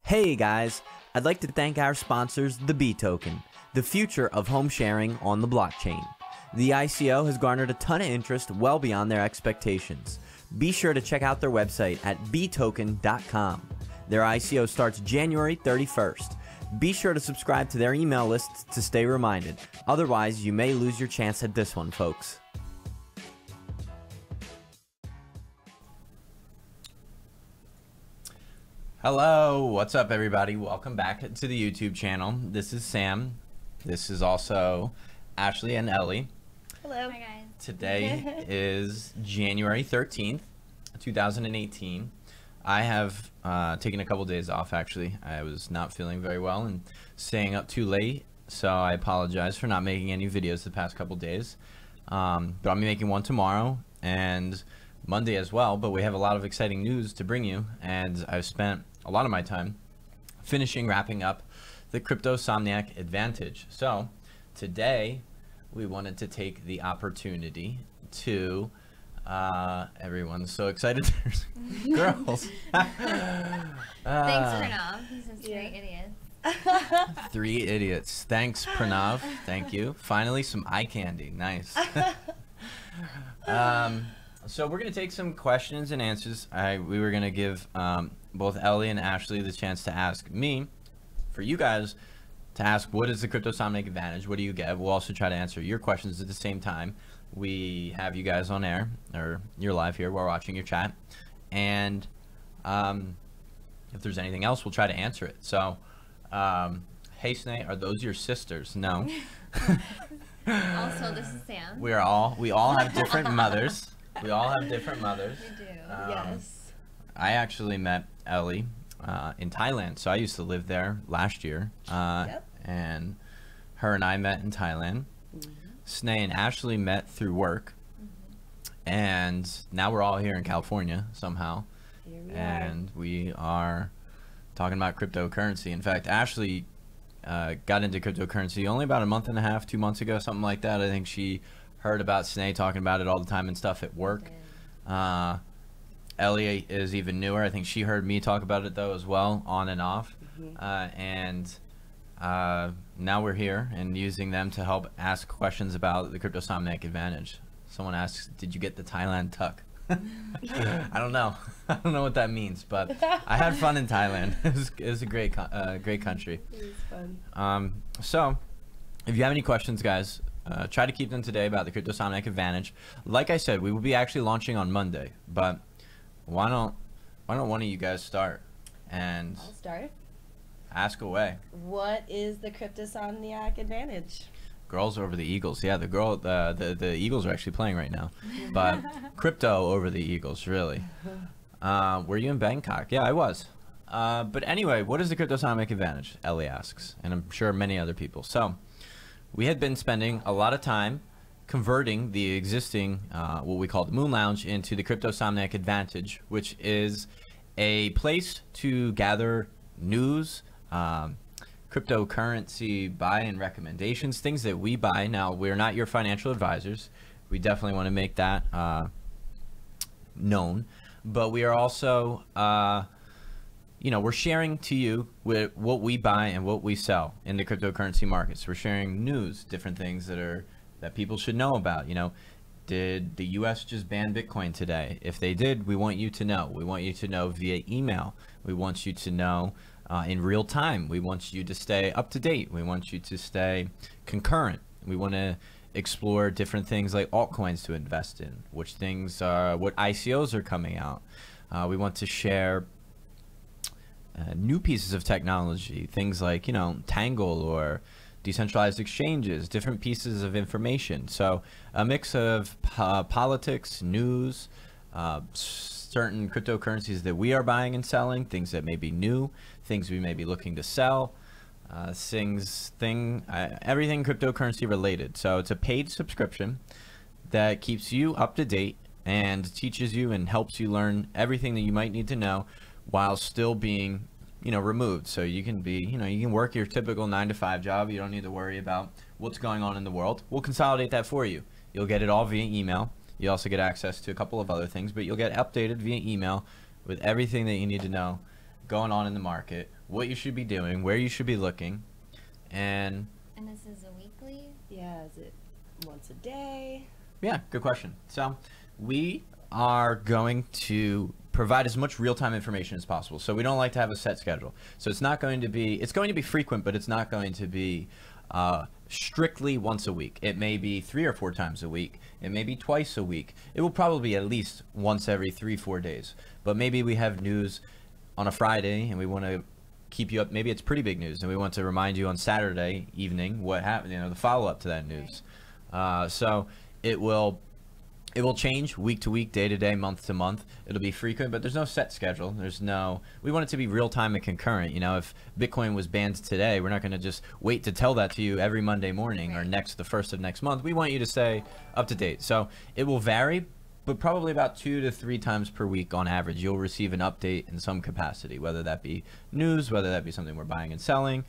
Hey guys, I'd like to thank our sponsors, the betoken, the future of home sharing on the blockchain. The ICO has garnered a ton of interest well beyond their expectations. Be sure to check out their website at betoken.com. Their ICO starts January 31st. Be sure to subscribe to their email lists to stay reminded. Otherwise, you may lose your chance at this one, folks. Hello, what's up everybody? Welcome back to the YouTube channel. This is Sam. This is also Ashley and Ellie. Hello. Hi guys. Today is January 13th, 2018. I have taken a couple days off actually. I was not feeling very well and staying up too late, so I apologize for not making any videos the past couple days. But I'll be making one tomorrow and Monday as well, but we have a lot of exciting news to bring you, and I've spent a lot of my time wrapping up the Cryptosomniac Advantage. So today we wanted to take the opportunity to everyone's so excited. Girls. Thanks Pranav. He says 3 idiots. 3 idiots. Thanks Pranav. Thank you. Finally some eye candy. Nice. So we're going to take some questions and answers. We were going to give both Ellie and Ashley the chance to ask me, for you guys to ask, what is the Cryptosomniac Advantage? What do you get? We'll also try to answer your questions at the same time. We have you guys on air, or you're live here, we're watching your chat. And if there's anything else, we'll try to answer it. So, hey Snay, are those your sisters? No. Also, this is Sam. We all have different mothers. We all have different mothers. We do. Yes. I actually met Ellie in Thailand, so I used to live there last year. And her and I met in Thailand. Snay and Ashley met through work. And now we're all here in California somehow. And we are talking about cryptocurrency. In fact, Ashley got into cryptocurrency only about a month and a half, 2 months ago, something like that. I think she heard about Snay talking about it all the time and stuff at work. Ellie is even newer. I think she heard me talk about it though as well, on and off. And now we're here and using them to help ask questions about the Cryptosomniac Advantage. Someone asks, did you get the Thailand tuck? I don't know. I don't know what that means, but I had fun in Thailand. It was a great country. It was fun. So if you have any questions, guys, try to keep them today about the Cryptosomniac Advantage. Like I said, we will be actually launching on Monday, but why don't one of you guys start and I'll start. ask away. What is the Cryptosomniac Advantage? Girls over the Eagles. Yeah, the Eagles are actually playing right now, but crypto over the Eagles, really. Were you in Bangkok? Yeah, I was. But anyway, what is the Cryptosomniac Advantage? Ellie asks, and I'm sure many other people. So we had been spending a lot of time converting the existing, what we call the Moon Lounge, into the Cryptosomniac Advantage, which is a place to gather news, cryptocurrency buy-in recommendations, things that we buy. Now, we're not your financial advisors. We definitely want to make that known. But we are also, you know, we're sharing to you with what we buy and what we sell in the cryptocurrency markets. We're sharing news, different things that people should know about. You know, did the US just ban Bitcoin today? If they did, we want you to know. We want you to know via email. We want you to know in real time. We want you to stay up to date. We want you to stay concurrent. We want to explore different things like altcoins to invest in, which things what ICOs are coming out. We want to share new pieces of technology, things like, you know, Tangle or decentralized exchanges, different pieces of information. So a mix of politics, news, certain cryptocurrencies that we are buying and selling, things that may be new, things we may be looking to sell, everything cryptocurrency related. So it's a paid subscription that keeps you up to date and teaches you and helps you learn everything that you might need to know while still being, you know, removed. So you can be, you know, you can work your typical 9-to-5 job. You don't need to worry about what's going on in the world. We'll consolidate that for you. You'll get it all via email. You also get access to a couple of other things, but you'll get updated via email with everything that you need to know going on in the market what you should be doing, where you should be looking, And this is a weekly? Yeah, is it once a day? Yeah, good question. So we are going to provide as much real-time information as possible. So we don't like to have a set schedule. So it's going to be frequent, but it's not going to be strictly once a week. It may be 3 or 4 times a week. It may be twice a week. It will probably be at least once every 3-4 days. But maybe we have news on a Friday and we want to keep you up. Maybe it's pretty big news and we want to remind you on Saturday evening what happened, the follow-up to that news. So it will change week to week, day to day, month to month. It'll be frequent, but there's no set schedule. We want it to be real time and concurrent. If Bitcoin was banned today, we're not going to just wait to tell that to you every Monday morning or the first of next month. We want you to stay up to date. So it will vary, but probably about 2 to 3 times per week on average, you'll receive an update in some capacity, whether that be news, whether that be something we're buying and selling,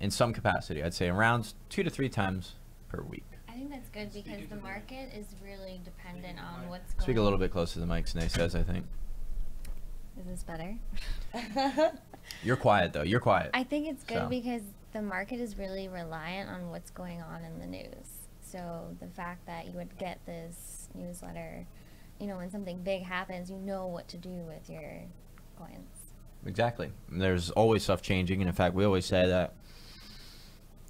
in some capacity. I'd say around 2 to 3 times per week. I think that's good because the market is really dependent on what's going on. Speak a little bit closer to the mic, Snay says, I think. Is this better? You're quiet, though. You're quiet. I think it's good because the market is really reliant on what's going on in the news. So the fact that you would get this newsletter, when something big happens, you know what to do with your coins. Exactly. There's always stuff changing, and in fact, we always say that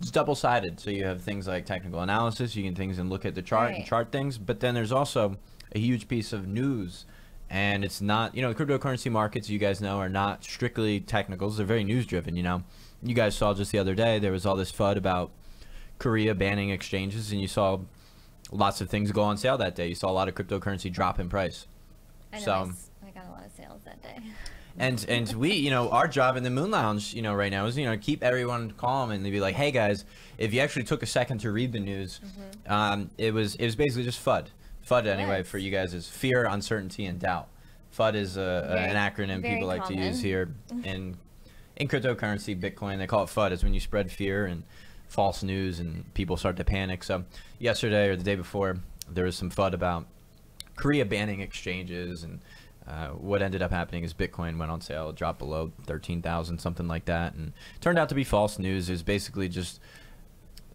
it's double-sided. So you have things like technical analysis, you can look at the chart and chart things, but then there's also a huge piece of news, and it's not, the cryptocurrency markets, you guys know, are not strictly technicals. They're very news-driven, You guys saw just the other day, there was all this FUD about Korea banning exchanges, and you saw lots of things go on sale that day. You saw a lot of cryptocurrency drop in price. I know, I got a lot of sales that day. And we, our job in the Moon Lounge, right now is, keep everyone calm and be like, hey guys, if you actually took a second to read the news, it was basically just FUD. FUD anyway for you guys is fear, uncertainty, and doubt. FUD is an acronym people like to use here in cryptocurrency, Bitcoin. They call it FUD. It's when you spread fear and false news and people start to panic. So yesterday or the day before, there was some FUD about Korea banning exchanges, and what ended up happening is Bitcoin went on sale, dropped below 13,000, something like that, and turned out to be false news. It was basically just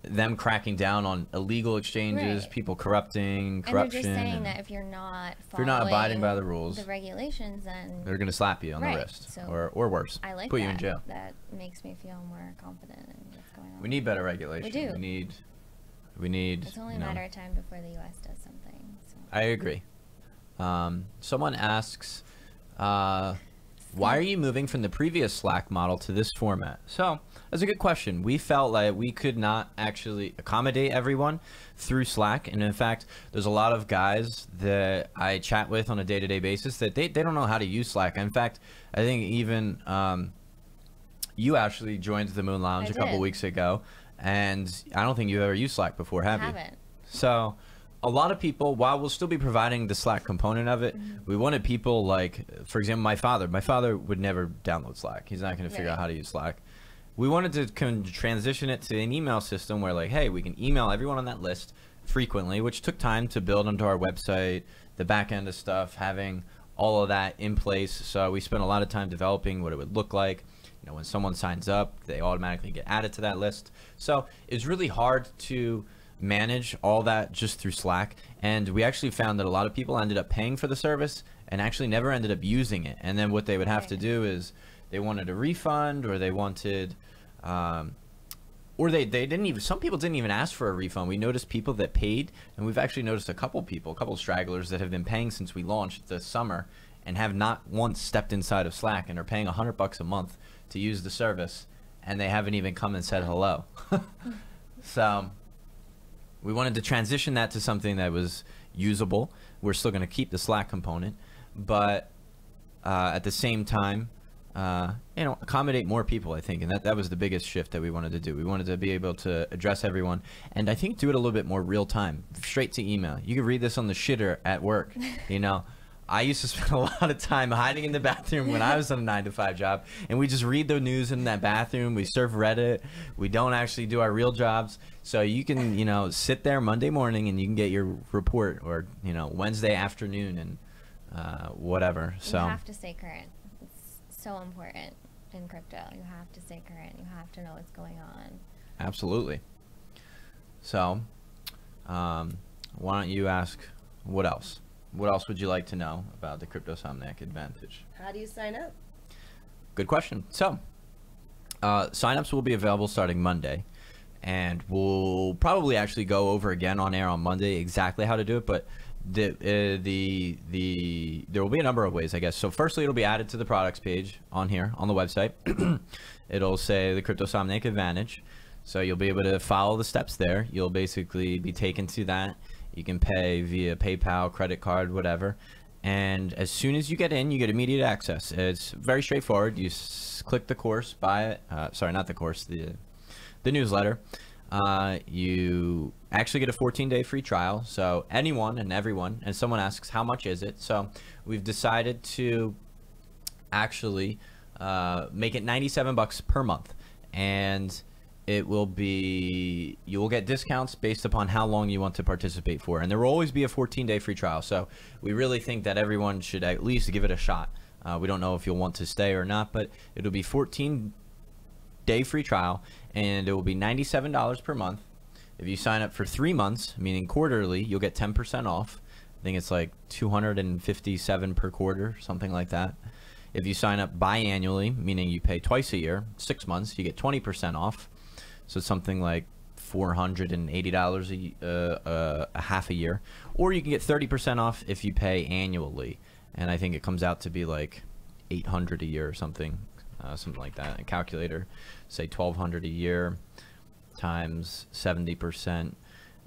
them cracking down on illegal exchanges, people corruption. And they're just saying that if you're not abiding by the rules, the regulations, then they're going to slap you on the wrist, so or worse, I like put you in jail. That makes me feel more confident in what's going on. We need better regulation. We do. We need. It's only a matter of time before the U.S. does something. So. I agree. Someone asks, why are you moving from the previous Slack model to this format? So that's a good question. We felt like we could not actually accommodate everyone through Slack. And in fact, there's a lot of guys that I chat with on a day-to-day basis that they don't know how to use Slack. In fact, I think even you actually joined the Moon Lounge a couple weeks ago. And I don't think you've ever used Slack before, have you? I haven't. So a lot of people, while we'll still be providing the Slack component of it, we wanted people like, for example, my father would never download Slack. He's not going to figure out how to use Slack. We wanted to transition it to an email system where like, hey, we can email everyone on that list frequently, which took time to build onto our website, the back end of stuff, having all of that in place. So we spent a lot of time developing what it would look like. When someone signs up, they automatically get added to that list. So it's really hard to manage all that just through Slack, and we actually found that a lot of people ended up paying for the service and actually never ended up using it. And then what they would have to do is they wanted a refund, or they wanted or they didn't even, some people didn't even ask for a refund. We noticed people that paid, and we've actually noticed a couple stragglers that have been paying since we launched this summer and have not once stepped inside of Slack and are paying $100 a month to use the service, and they haven't even come and said hello. So we wanted to transition that to something that was usable. We're still going to keep the Slack component, but at the same time, accommodate more people, I think. And that was the biggest shift that we wanted to do. We wanted to be able to address everyone, and I think do it a little bit more real time, straight to email. You could read this on the shitter at work. I used to spend a lot of time hiding in the bathroom when I was on a 9-to-5 job, and we just read the news in that bathroom. We surf Reddit. We don't actually do our real jobs. So you can, sit there Monday morning and you can get your report, or, Wednesday afternoon and whatever. So you have to stay current. It's so important. in crypto. You have to stay current. You have to know what's going on. Absolutely. So, why don't you ask what else? What else would you like to know about the Cryptosomniac Advantage? How do you sign up? Good question. So, signups will be available starting Monday, and we'll probably actually go over again on air on Monday exactly how to do it. But there will be a number of ways, I guess. So, firstly, it'll be added to the products page on here on the website. It'll say the Cryptosomniac Advantage, so you'll be able to follow the steps there. You'll basically be taken to that. You can pay via PayPal, credit card, whatever. And as soon as you get in, you get immediate access. It's very straightforward. You click the course, buy it. Sorry, not the course, the newsletter. You actually get a 14-day free trial. So anyone and everyone, and someone asks, how much is it? So we've decided to actually make it $97 per month. And it will be, you will get discounts based upon how long you want to participate for. And there will always be a 14-day free trial. So we really think that everyone should at least give it a shot. We don't know if you'll want to stay or not, but it'll be 14-day free trial, and it will be $97 per month. If you sign up for 3 months, meaning quarterly, you'll get 10% off. I think it's like $257 per quarter, something like that. If you sign up biannually, meaning you pay twice a year, 6 months, you get 20% off. So it's something like $480 a half a year. Or you can get 30% off if you pay annually. And I think it comes out to be like $800 a year or something, something like that. A calculator, say $1,200 a year times 70%.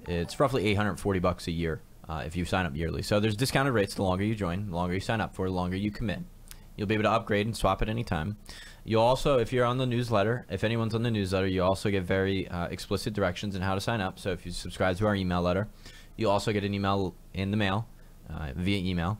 It's roughly $840 a year if you sign up yearly. So there's discounted rates the longer you join, the longer you sign up for, the longer you commit. You'll be able to upgrade and swap at any time. You'll also, if you're on the newsletter, if anyone's on the newsletter, you also get very explicit directions on how to sign up. So if you subscribe to our email letter, you'll also get an email in the mail via email,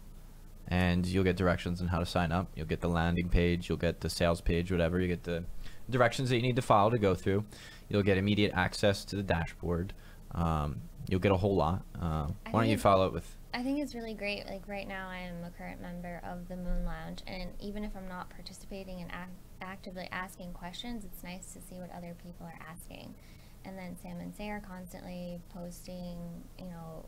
and you'll get directions on how to sign up. You'll get the landing page, you'll get the sales page, whatever. You get the directions that you need to follow to go through. You'll get immediate access to the dashboard. You'll get a whole lot. Why don't you follow it with... I think it's really great. Like right now, I am a current member of the Moon Lounge, and even if I'm not participating and actively asking questions, it's nice to see what other people are asking. And then Sam and Say are constantly posting, you know,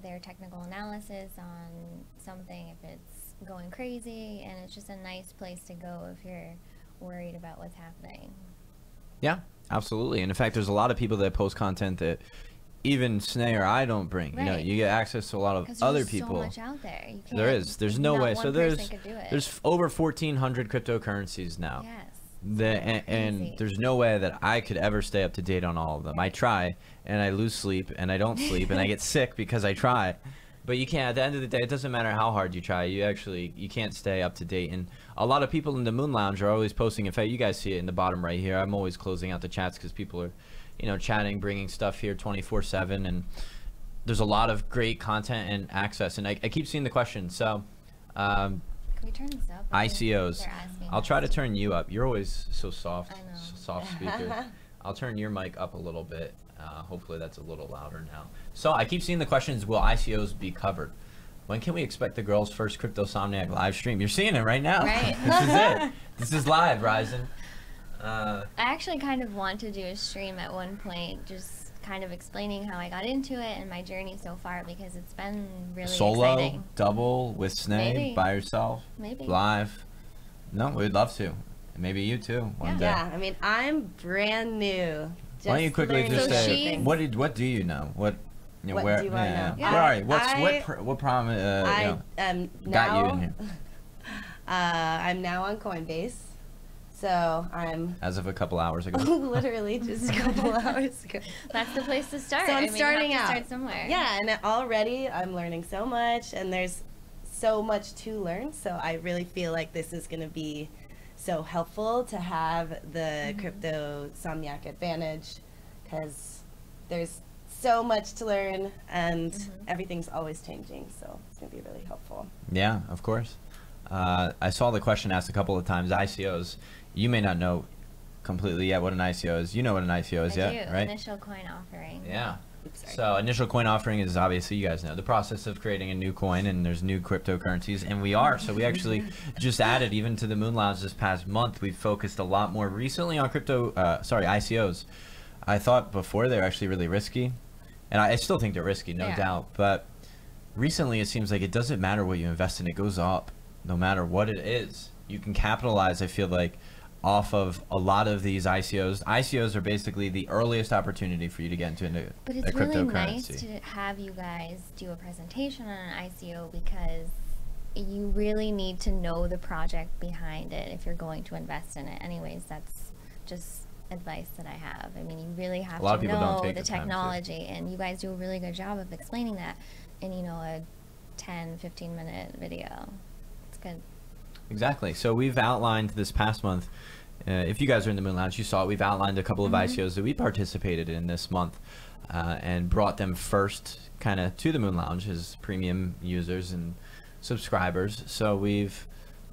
their technical analysis on something if it's going crazy, and it's just a nice place to go if you're worried about what's happening. Yeah, absolutely. And in fact, there's a lot of people that post content that even Snay or I don't bring. Right. You know, you get access to a lot of other people. There's so much out there. You can't, there is. There's no way. So there's over 1,400 cryptocurrencies now. Yes. And there's no way that I could ever stay up to date on all of them. I try, and I lose sleep, and I don't sleep, and I get sick because I try. But you can't. At the end of the day, it doesn't matter how hard you try. You can't stay up to date. And a lot of people in the Moon Lounge are always posting. In fact, you guys see it in the bottom right here. I'm always closing out the chats because people are, you know, chatting, bringing stuff here 24/7, and there's a lot of great content and access. And I keep seeing the question. So, can we turn this up? ICOs. I'll try to turn you up. You're always so soft, I know. soft speaker. I'll turn your mic up a little bit. Hopefully that's a little louder now. So I keep seeing the questions, will ICOs be covered? When can we expect the girls' first Cryptosomniac live stream? You're seeing it right now. Right. This is it. This is live, Ryzen. I actually kind of want to do a stream at one point, just kind of explaining how I got into it and my journey so far, because it's been really Solo, exciting. double, with Snay, Maybe. by yourself, Maybe. live. No, we'd love to. Maybe you too, one day. Yeah, I mean, I'm brand new. Why don't you quickly just So say, she's- what do you know? What, you know, What where, do I know? Where are you? What problem, I am now, got you in here? I'm now on Coinbase, so I'm As of a couple hours ago. literally just a couple hours ago. That's the place to start. So I'm I mean, starting you have to out. start somewhere. Yeah, and already I'm learning so much, and there's so much to learn. So I really feel like this is going to be so helpful to have the Cryptosomniac Advantage, because there's so much to learn, and everything's always changing. So it's going to be really helpful. Yeah, of course. I saw the question asked a couple of times. ICOs. You may not know completely yet what an ICO is. You know what an ICO is, I yeah, do. right? Initial coin offering. Yeah. Oops, sorry. So initial coin offering is obviously, you guys know, the process of creating a new coin, and there's new cryptocurrencies, and we are. So we actually just added, even to the Moon Lounge this past month, we've focused a lot more recently on ICOs. I thought before they were actually really risky, and I still think they're risky, no doubt. But recently it seems like it doesn't matter what you invest in, it goes up no matter what it is. You can capitalize, I feel like, off of a lot of these ICOs. ICOs are basically the earliest opportunity for you to get into a But it's really nice to have you guys do a presentation on an ICO, because you really need to know the project behind it if you're going to invest in it. Anyways, that's just advice that I have. I mean, you really have to know the technology, and you guys do a really good job of explaining that in, you know, a 10-15 minute video. It's good. Exactly. So we've outlined this past month, if you guys are in the Moon Lounge, you saw it, we've outlined a couple of ICOs that we participated in this month, and brought them first kind of to the Moon Lounge as premium users and subscribers. So we've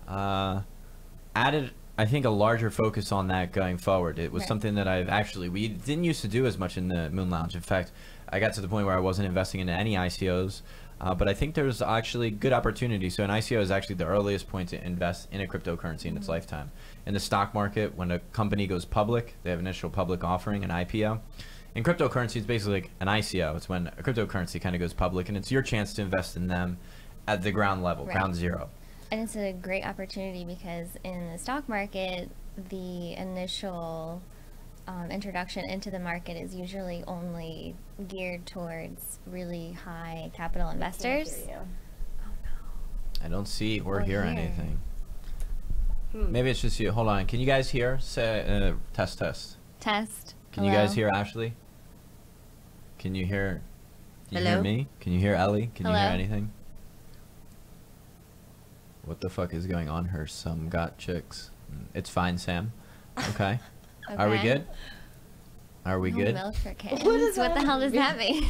added, I think, a larger focus on that going forward. It was something that we didn't used to do as much in the Moon Lounge. In fact, I got to the point where I wasn't investing into any ICOs. But I think there's actually good opportunity. So an ICO is actually the earliest point to invest in a cryptocurrency in its lifetime. In the stock market, when a company goes public, they have initial public offering, an IPO. In cryptocurrency, it's basically like an ICO. It's when a cryptocurrency kind of goes public, and it's your chance to invest in them at the ground level, ground zero. And it's a great opportunity because in the stock market, the initial introduction into the market is usually only geared towards really high capital investors. I can't hear you. Oh no. I don't see or hear anything. Maybe it's just you. Hold on. Can you guys hear? Say test. Test. Can you guys hear Ashley? Can you hear? Do you hear me? Can you hear Ellie? Can you hear anything? What the fuck is going on here? Some got chicks. It's fine, Sam. Okay. Are we good? Are we good? Milk for kittens. What the hell does that mean?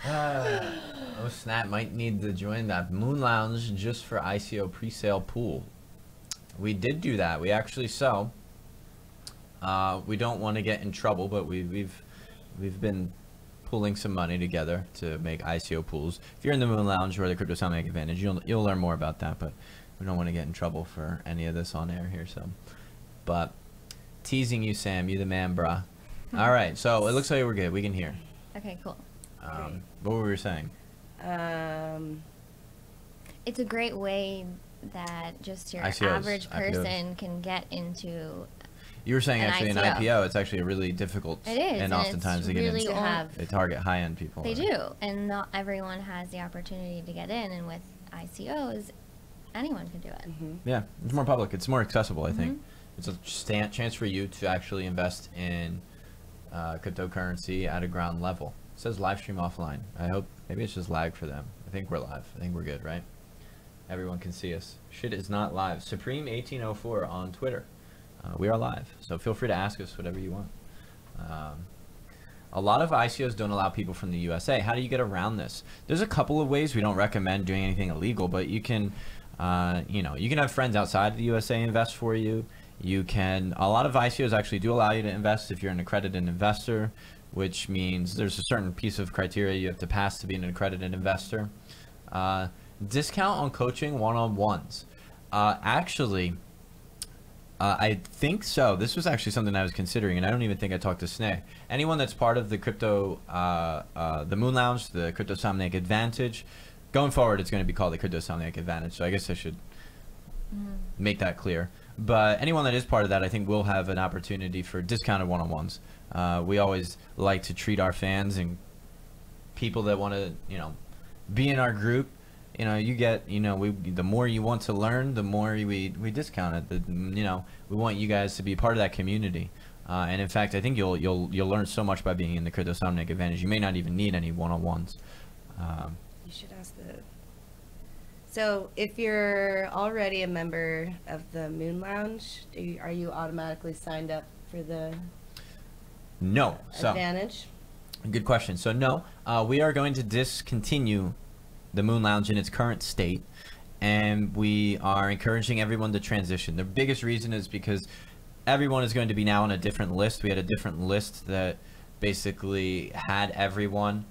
Oh snap, might need to join that Moon Lounge just for ICO pre-sale pool. We did do that. We actually we don't want to get in trouble, but we've been pulling some money together to make ICO pools. If you're in the Moon Lounge or the Cryptosomniac Advantage, you'll learn more about that, but we don't want to get in trouble for any of this on air here, so. But teasing you, Sam, you the man, brah. All right, so it looks like we're good. We can hear. Okay, cool. What were we saying? It's a great way that just your average person can get into. You were saying actually an IPO, it's actually a really difficult. It is, and oftentimes they get really into. They target high-end people. They do, and not everyone has the opportunity to get in. And with ICOs, anyone can do it. Yeah, it's more public. It's more accessible, I think. It's a chance for you to actually invest in cryptocurrency at a ground level. It says live stream offline. I hope maybe it's just lag for them. I think we're live. I think we're good, right? Everyone can see us. Shit is not live. Supreme1804 on Twitter. We are live, so feel free to ask us whatever you want. A lot of ICOs don't allow people from the USA. How do you get around this? There's a couple of ways. We don't recommend doing anything illegal, but you can, you can have friends outside the USA invest for you. You can, a lot of ICOs actually do allow you to invest if you're an accredited investor, which means there's a certain piece of criteria you have to pass to be an accredited investor. Discount on coaching one-on-ones. Actually, I think so. This was actually something I was considering, and I don't even think I talked to Sneh. Anyone that's part of the the Moon Lounge, the Cryptosomniac Advantage, going forward, it's going to be called the Cryptosomniac Advantage. So I guess I should make that clear. But anyone that is part of that, I think will have an opportunity for discounted one-on-ones. We always like to treat our fans and people that want to, be in our group. You get, the more you want to learn, the more we discount it. We want you guys to be part of that community. And in fact, I think you'll learn so much by being in the Cryptosomniac Advantage. You may not even need any one-on-ones. You should ask So if you're already a member of the Moon Lounge, are you automatically signed up for the Advantage? Good question. So no, we are going to discontinue the Moon Lounge in its current state, and we are encouraging everyone to transition. The biggest reason is because everyone is going to be now on a different list. We had a different list that basically had everyone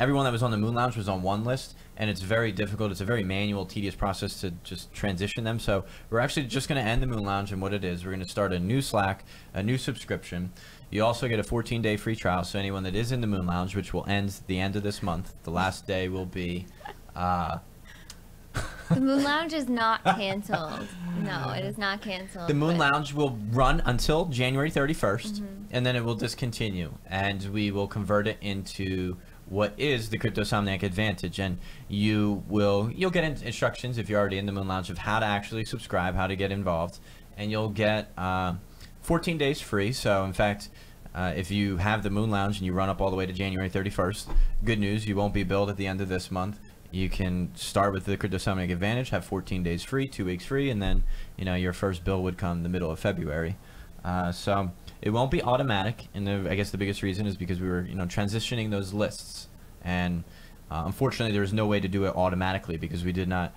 everyone that was on the Moon Lounge was on one list, and it's very difficult. It's a very manual, tedious process to just transition them. So we're actually just going to end the Moon Lounge, and what it is, we're going to start a new Slack, a new subscription. You also get a 14-day free trial, so anyone that is in the Moon Lounge, which will end the end of this month, the last day will be... The Moon Lounge is not canceled. No, it is not canceled. The Moon Lounge will run until January 31st, and then it will discontinue, and we will convert it into what is the Cryptosomniac Advantage, and you'll get instructions if you're already in the Moon Lounge of how to actually subscribe, how to get involved, and you'll get 14 days free. So in fact, if you have the Moon Lounge and you run up all the way to January 31st, good news, you won't be billed at the end of this month. You can start with the Cryptosomniac Advantage, have 14 days free, 2 weeks free, and then your first bill would come the middle of February. So it won't be automatic, and I guess the biggest reason is because we were transitioning those lists, and unfortunately there was no way to do it automatically because we did not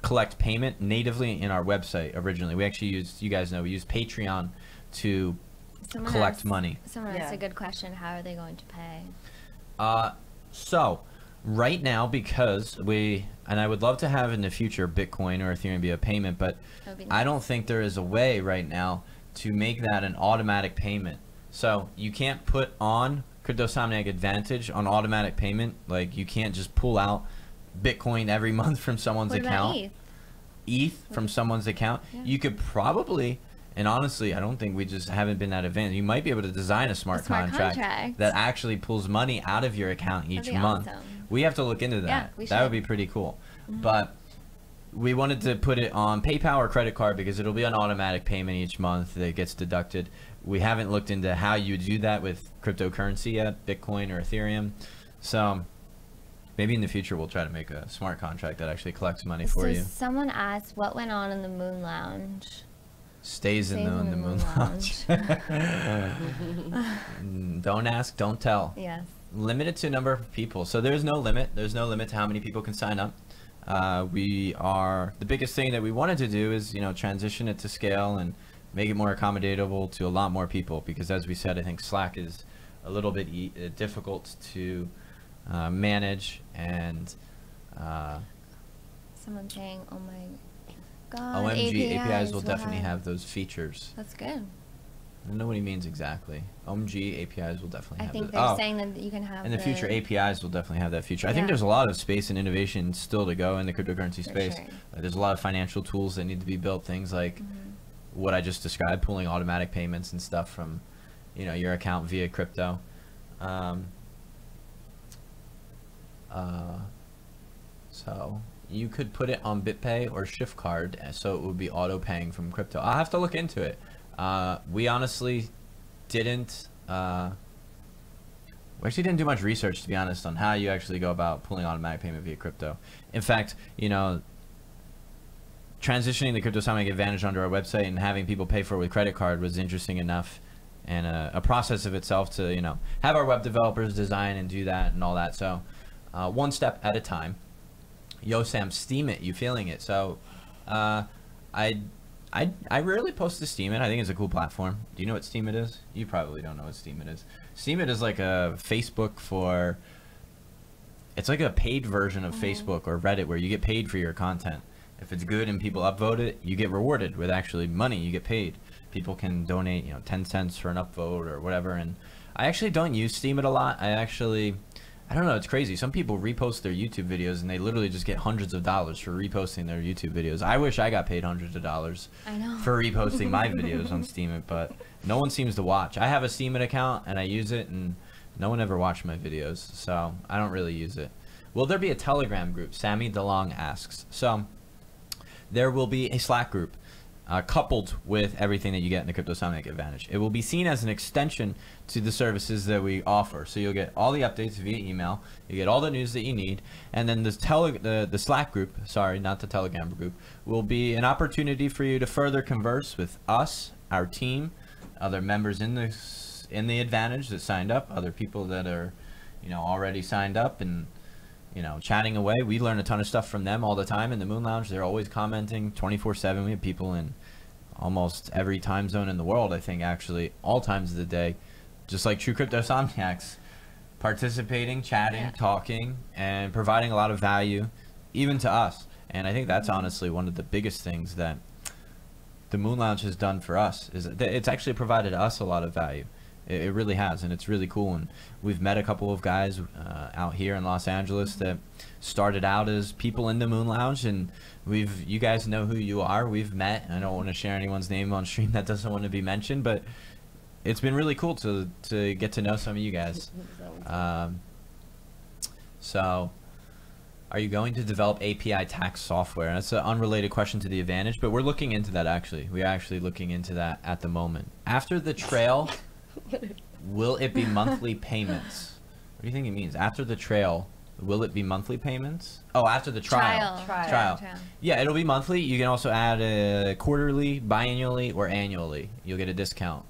collect payment natively in our website originally. We actually used, you guys know, we used Patreon to collect money. Someone asked a good question. How are they going to pay? So right now, because and I would love to have in the future Bitcoin or Ethereum be a payment, but Nice. I don't think there is a way right now to make that an automatic payment. So you can't put on Cryptosomniac Advantage on automatic payment. Like you can't just pull out Bitcoin every month from someone's What about account. ETH from someone's account. Yeah. You could probably, and honestly, I don't think we just haven't been that advanced. You might be able to design a smart contract that actually pulls money out of your account each month. Awesome. We have to look into that. Yeah, we that should. would be pretty cool. But we wanted to put it on PayPal or credit card because it'll be an automatic payment each month that gets deducted. We haven't looked into how you do that with cryptocurrency yet, Bitcoin or Ethereum. So maybe in the future we'll try to make a smart contract that actually collects money for you. Someone asked what went on in the Moon Lounge. Stays in the Moon Lounge. Don't ask, don't tell. Yes. Limited to number of people. So there's no limit. There's no limit to how many people can sign up. The biggest thing that we wanted to do is, transition it to scale and make it more accommodatable to a lot more people, because as we said, I think Slack is a little bit difficult to manage, and Someone saying, oh my God, OMG APIs will will definitely have those features. That's good. I don't know what he means exactly. OMG APIs will definitely have I think it. they're saying that you can have in the future, APIs will definitely have that feature. I think Yeah. there's a lot of space and innovation still to go in the cryptocurrency For space. sure. There's a lot of financial tools that need to be built, things like what I just described, pulling automatic payments and stuff from your account via crypto. So you could put it on BitPay or Shift Card, so it would be auto paying from crypto. I'll have to look into it. We honestly didn't we actually didn't do much research, to be honest, on how you actually go about pulling automatic payment via crypto. In fact, transitioning the Cryptosomniac Advantage onto our website and having people pay for it with credit card was interesting enough, and a process of itself to have our web developers design and do that and all that. So one step at a time. Yo Sam, Steemit, you feeling it? So I rarely post to Steemit. I think it's a cool platform. Do you know what Steemit is? You probably don't know what Steemit is. Steemit is like a Facebook for... It's like a paid version of Facebook or Reddit where you get paid for your content. If it's good and people upvote it, you get rewarded with actually money. You get paid. People can donate, 10 cents for an upvote or whatever. And I actually don't use Steemit a lot. I don't know, it's crazy. Some people repost their YouTube videos and they literally just get hundreds of dollars for reposting their YouTube videos. I wish I got paid hundreds of dollars for reposting my videos on Steemit, but no one seems to watch. I have a Steemit account and I use it, and no one ever watched my videos, so I don't really use it. Will there be a Telegram group? Sammy DeLong asks. So there will be a Slack group coupled with everything that you get in the Cryptosomniac Advantage. It will be seen as an extension to the services that we offer. So you'll get all the updates via email, you get all the news that you need, and then the Slack group, sorry, not the Telegram group, will be an opportunity for you to further converse with us, our team, other members in the Advantage that signed up, other people that are, already signed up and chatting away. We learn a ton of stuff from them all the time in the Moon Lounge. They're always commenting 24/7. We have people in almost every time zone in the world, I think, actually, all times of the day, just like true Cryptosomniacs, participating, chatting, talking, and providing a lot of value, even to us. And I think that's honestly one of the biggest things that the Moon Lounge has done for us, is that it's actually provided us a lot of value. It really has, and it's really cool. And we've met a couple of guys out here in Los Angeles that started out as people in the Moon Lounge, and you guys know who you are. We've met. I don't want to share anyone's name on stream that doesn't want to be mentioned, but it's been really cool to get to know some of you guys. So, are you going to develop API tax software? That's an unrelated question to the Advantage, but we're looking into that actually. We're actually looking into that at the moment. After the trail, will it be monthly payments? What do you think it means? After the trail, will it be monthly payments? Oh, after the trial. Trial. Yeah, it'll be monthly. You can also add quarterly, biannually, or annually. You'll get a discount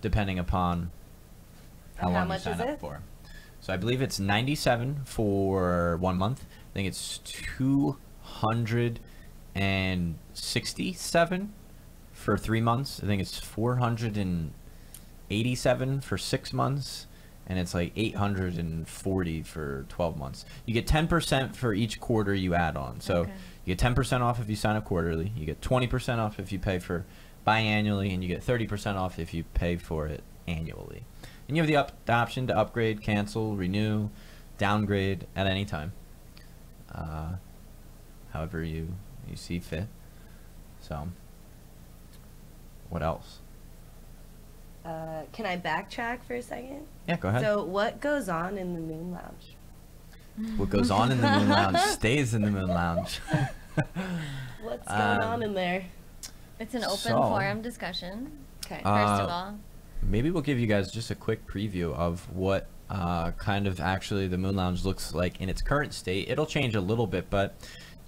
depending upon how long you sign up for. So I believe it's 97 for 1 month. I think it's 267 for 3 months. I think it's 487 for 6 months, and it's like 840 for 12 months. You get 10% for each quarter you add on. So you get 10% off if you sign up quarterly. You get 20% off if you pay for biannually, and you get 30% off if you pay for it annually. And you have the option to upgrade, cancel, renew, downgrade at any time, however you see fit. So, what else? Can I backtrack for a second? Yeah, go ahead. So, what goes on in the Moon Lounge? What goes on in the Moon Lounge stays in the Moon Lounge. What's going on in there? It's an open forum discussion. Okay. First of all. Maybe we'll give you guys just a quick preview of what kind of actually the Moon Lounge looks like in its current state. It'll change a little bit, but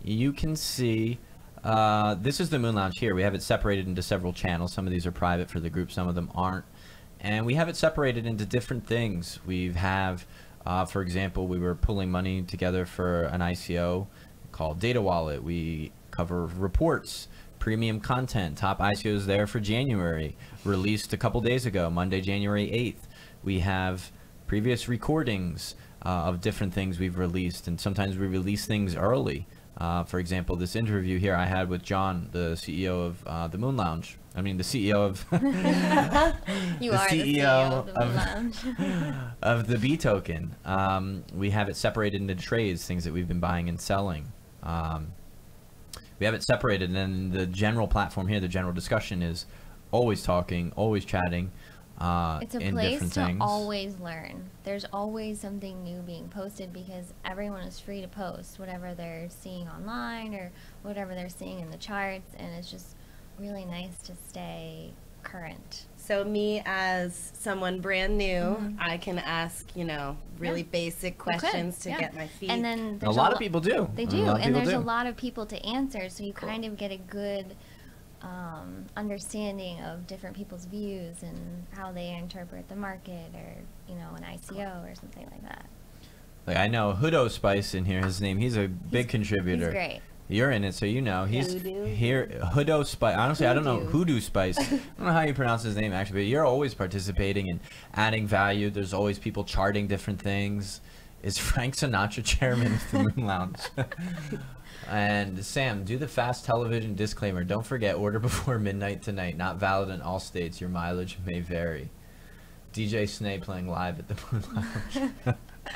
you can see this is the Moon Lounge here. We have it separated into several channels. Some of these are private for the group, some of them aren't. And we have it separated into different things. We have, for example, we were pulling money together for an ICO called Data Wallet. We cover reports, premium content, top ICOs there for January, released a couple days ago, Monday, January 8th. We have previous recordings of different things we've released, and sometimes we release things early. For example, this interview here I had with John, the CEO of the Moon Lounge. I mean, the CEO of you are the CEO of the Moon Lounge. Of the betoken. We have it separated into trades, things that we've been buying and selling. We have it separated, and then the general platform here, the general discussion, is always talking, always chatting. It's a place to always learn. There's always something new being posted because everyone is free to post whatever they're seeing online or whatever they're seeing in the charts, and it's just really nice to stay current. So me as someone brand new, I can ask, really basic questions to get my feet. And then a lot of people do. They do, and there's a lot of people to answer, so you kind of get a good understanding of different people's views and how they interpret the market, or an ICO or something like that. Like, I know Hudo Spice in here, his name, he's a big contributor. He's great. You're in it, so you know. He's here. Hudo Spice. Honestly, I don't know. Hoodoo Spice. I don't know how you pronounce his name, actually, but you're always participating and adding value. There's always people charting different things. Is Frank Sinatra chairman of the Moon Lounge? And Sam, do the fast television disclaimer. Don't forget, order before midnight tonight. Not valid in all states. Your mileage may vary. DJ Snay playing live at the Moon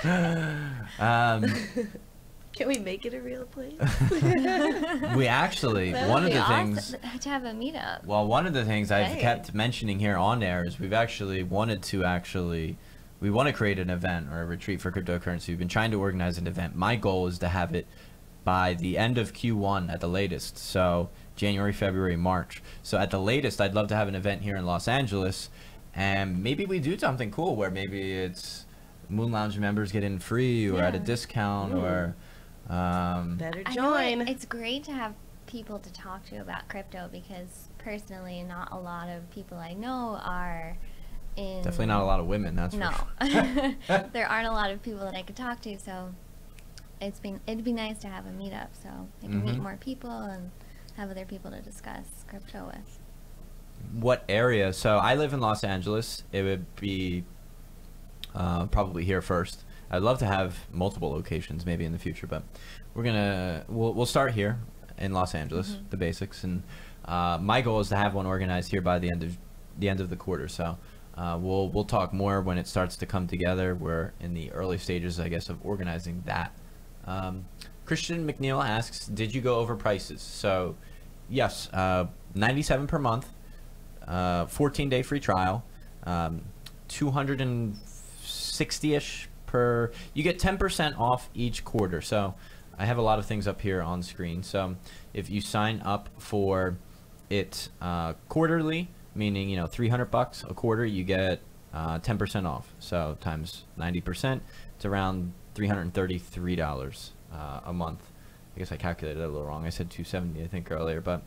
Lounge. Can we make it a real place? We actually, one of the things to have a meetup. Well, one of the things I've kept mentioning here on air is we've actually wanted to we want to create an event or a retreat for cryptocurrency. We've been trying to organize an event. My goal is to have it by the end of Q1 at the latest. So January, February, March. So at the latest, I'd love to have an event here in Los Angeles, and maybe we do something cool where maybe it's Moon Lounge members get in free or at a discount or better join. It's great to have people to talk to about crypto because personally not a lot of people I know are in... Definitely not a lot of women, that's for sure. There aren't a lot of people that I could talk to, so it'd be nice to have a meetup so I can meet more people and have other people to discuss crypto with. What area? So I live in Los Angeles. It would be probably here first. I'd love to have multiple locations maybe in the future, but we'll start here in Los Angeles, the basics, and my goal is to have one organized here by the end of the quarter. So we'll talk more when it starts to come together. We're in the early stages, I guess, of organizing that. Christian McNeil asks, did you go over prices? So yes, $97 per month, 14-day free trial, 260-ish per. You get 10% off each quarter. So I have a lot of things up here on screen. So if you sign up for it quarterly, meaning $300 a quarter, you get 10% off. So times 90%, it's around $333 a month. I guess I calculated it a little wrong. I said 270 I think earlier, but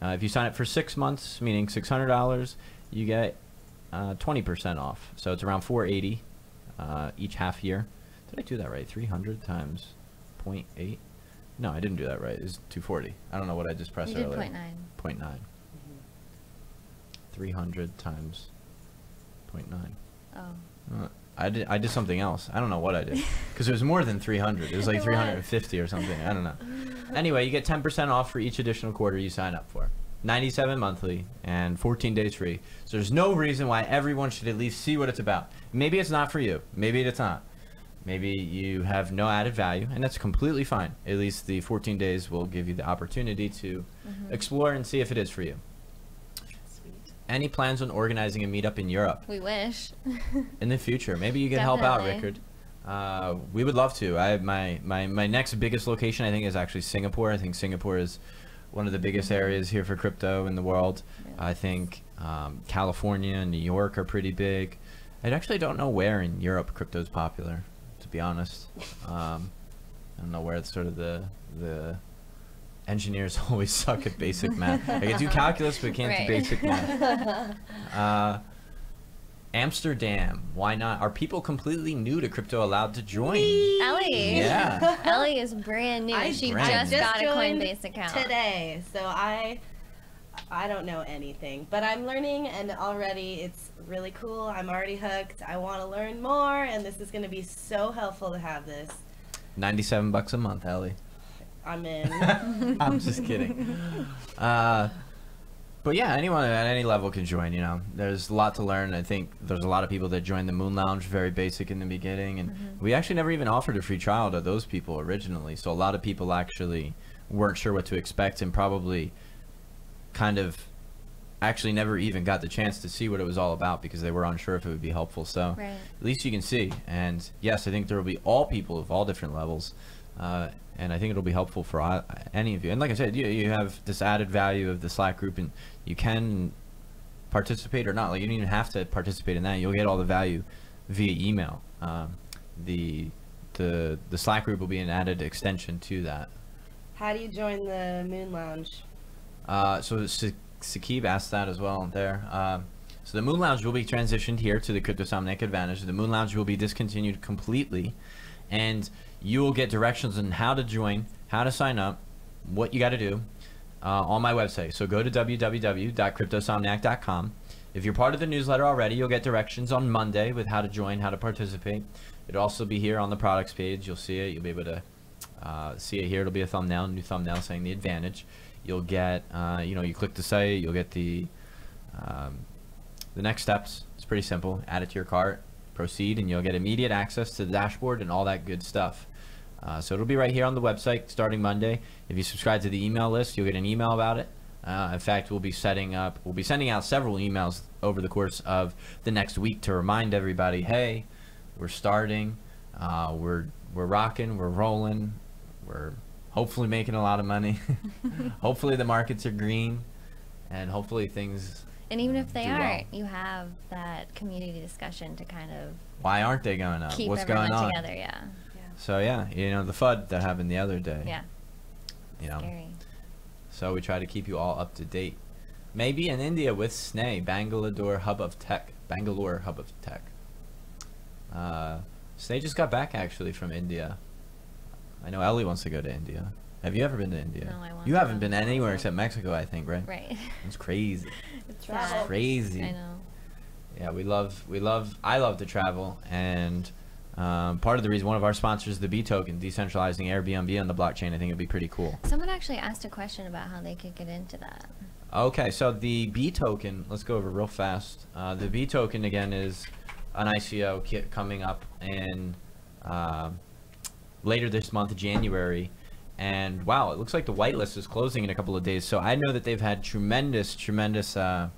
if you sign up for 6 months, meaning $600, you get 20% off. So it's around $480 each half year. Did I do that right? 300 times 0.8? No, I didn't do that right. It's 240. I don't know what I just pressed earlier. 0.9. 300 times 0.9. Oh. I did something else. I don't know what I did because it was more than 300. It was like 350 or something. I don't know. Anyway, you get 10% off for each additional quarter you sign up for. 97 monthly and 14 days free. So there's no reason why everyone should at least see what it's about. Maybe it's not for you. Maybe it's not. Maybe you have no added value, and that's completely fine. At least the 14 days will give you the opportunity to explore and see if it is for you. Any plans on organizing a meetup in Europe? We wish. In the future. Maybe you can help out, Rickard. We would love to. My next biggest location, I think, is actually Singapore. I think Singapore is one of the biggest areas here for crypto in the world. I think California and New York are pretty big. I actually don't know where in Europe crypto is popular, to be honest. I don't know where it's sort of the engineers always suck at basic math. I can do calculus, but can't do basic math. Amsterdam, why not? Are people completely new to crypto allowed to join? Ellie. Yeah. Ellie is brand new. She just got a Coinbase account today, so I don't know anything, but I'm learning, and already it's really cool. I'm already hooked. I want to learn more, and this is going to be so helpful to have this. $97 a month, Ellie. I'm in. I'm just kidding. But yeah, anyone at any level can join. There's a lot to learn. I think there's a lot of people that joined the Moon Lounge very basic in the beginning, and we actually never even offered a free trial to those people originally. So a lot of people actually weren't sure what to expect, and probably kind of actually never even got the chance to see what it was all about because they were unsure if it would be helpful. So at least you can see. And yes, I think there will be all people of all different levels. And I think it'll be helpful for any of you. And like I said, you have this added value of the Slack group, and you can participate or not. Like, you don't even have to participate in that. You'll get all the value via email. The Slack group will be an added extension to that. How do you join the Moon Lounge? So Sakib asked that as well there. So the Moon Lounge will be transitioned here to the Cryptosomniac Advantage. The Moon Lounge will be discontinued completely, and you will get directions on how to join, how to sign up, what you got to do on my website. So go to www.cryptosomniac.com. If you're part of the newsletter already, you'll get directions on Monday with how to join, how to participate. It'll also be here on the products page. You'll see it. You'll be able to see it here. It'll be a thumbnail, new thumbnail saying the Advantage. You'll get, you click the site. You'll get the next steps. It's pretty simple. Add it to your cart. Proceed, and you'll get immediate access to the dashboard and all that good stuff. So it'll be right here on the website starting Monday. If you subscribe to the email list, you'll get an email about it. In fact, we'll be sending out several emails over the course of the next week to remind everybody, hey, we're starting, we're rocking, we're rolling, we're hopefully making a lot of money. Hopefully the markets are green, and hopefully things. And even if they aren't, you have that community discussion to kind of. Why aren't they going up? Keep What's going on? Together, yeah. So yeah, the FUD that happened the other day. Yeah. Scary. So we try to keep you all up to date. Maybe in India with SNE, Bangalore Hub of Tech. SNE just got back actually from India. I know Ellie wants to go to India. Have you ever been to India? No, I want You to haven't go. been anywhere except Mexico, I think, right? Right. It's crazy. It's Travel. sad. Crazy. I know. Yeah, I love to travel, and part of the reason, one of our sponsors, the betoken, decentralizing Airbnb on the blockchain, I think it'd be pretty cool. Someone actually asked a question about how they could get into that. Okay, so the betoken, let's go over real fast. The betoken, again, is an ICO coming up in later this month, January. And wow, it looks like the whitelist is closing in a couple of days. So I know that they've had tremendous, what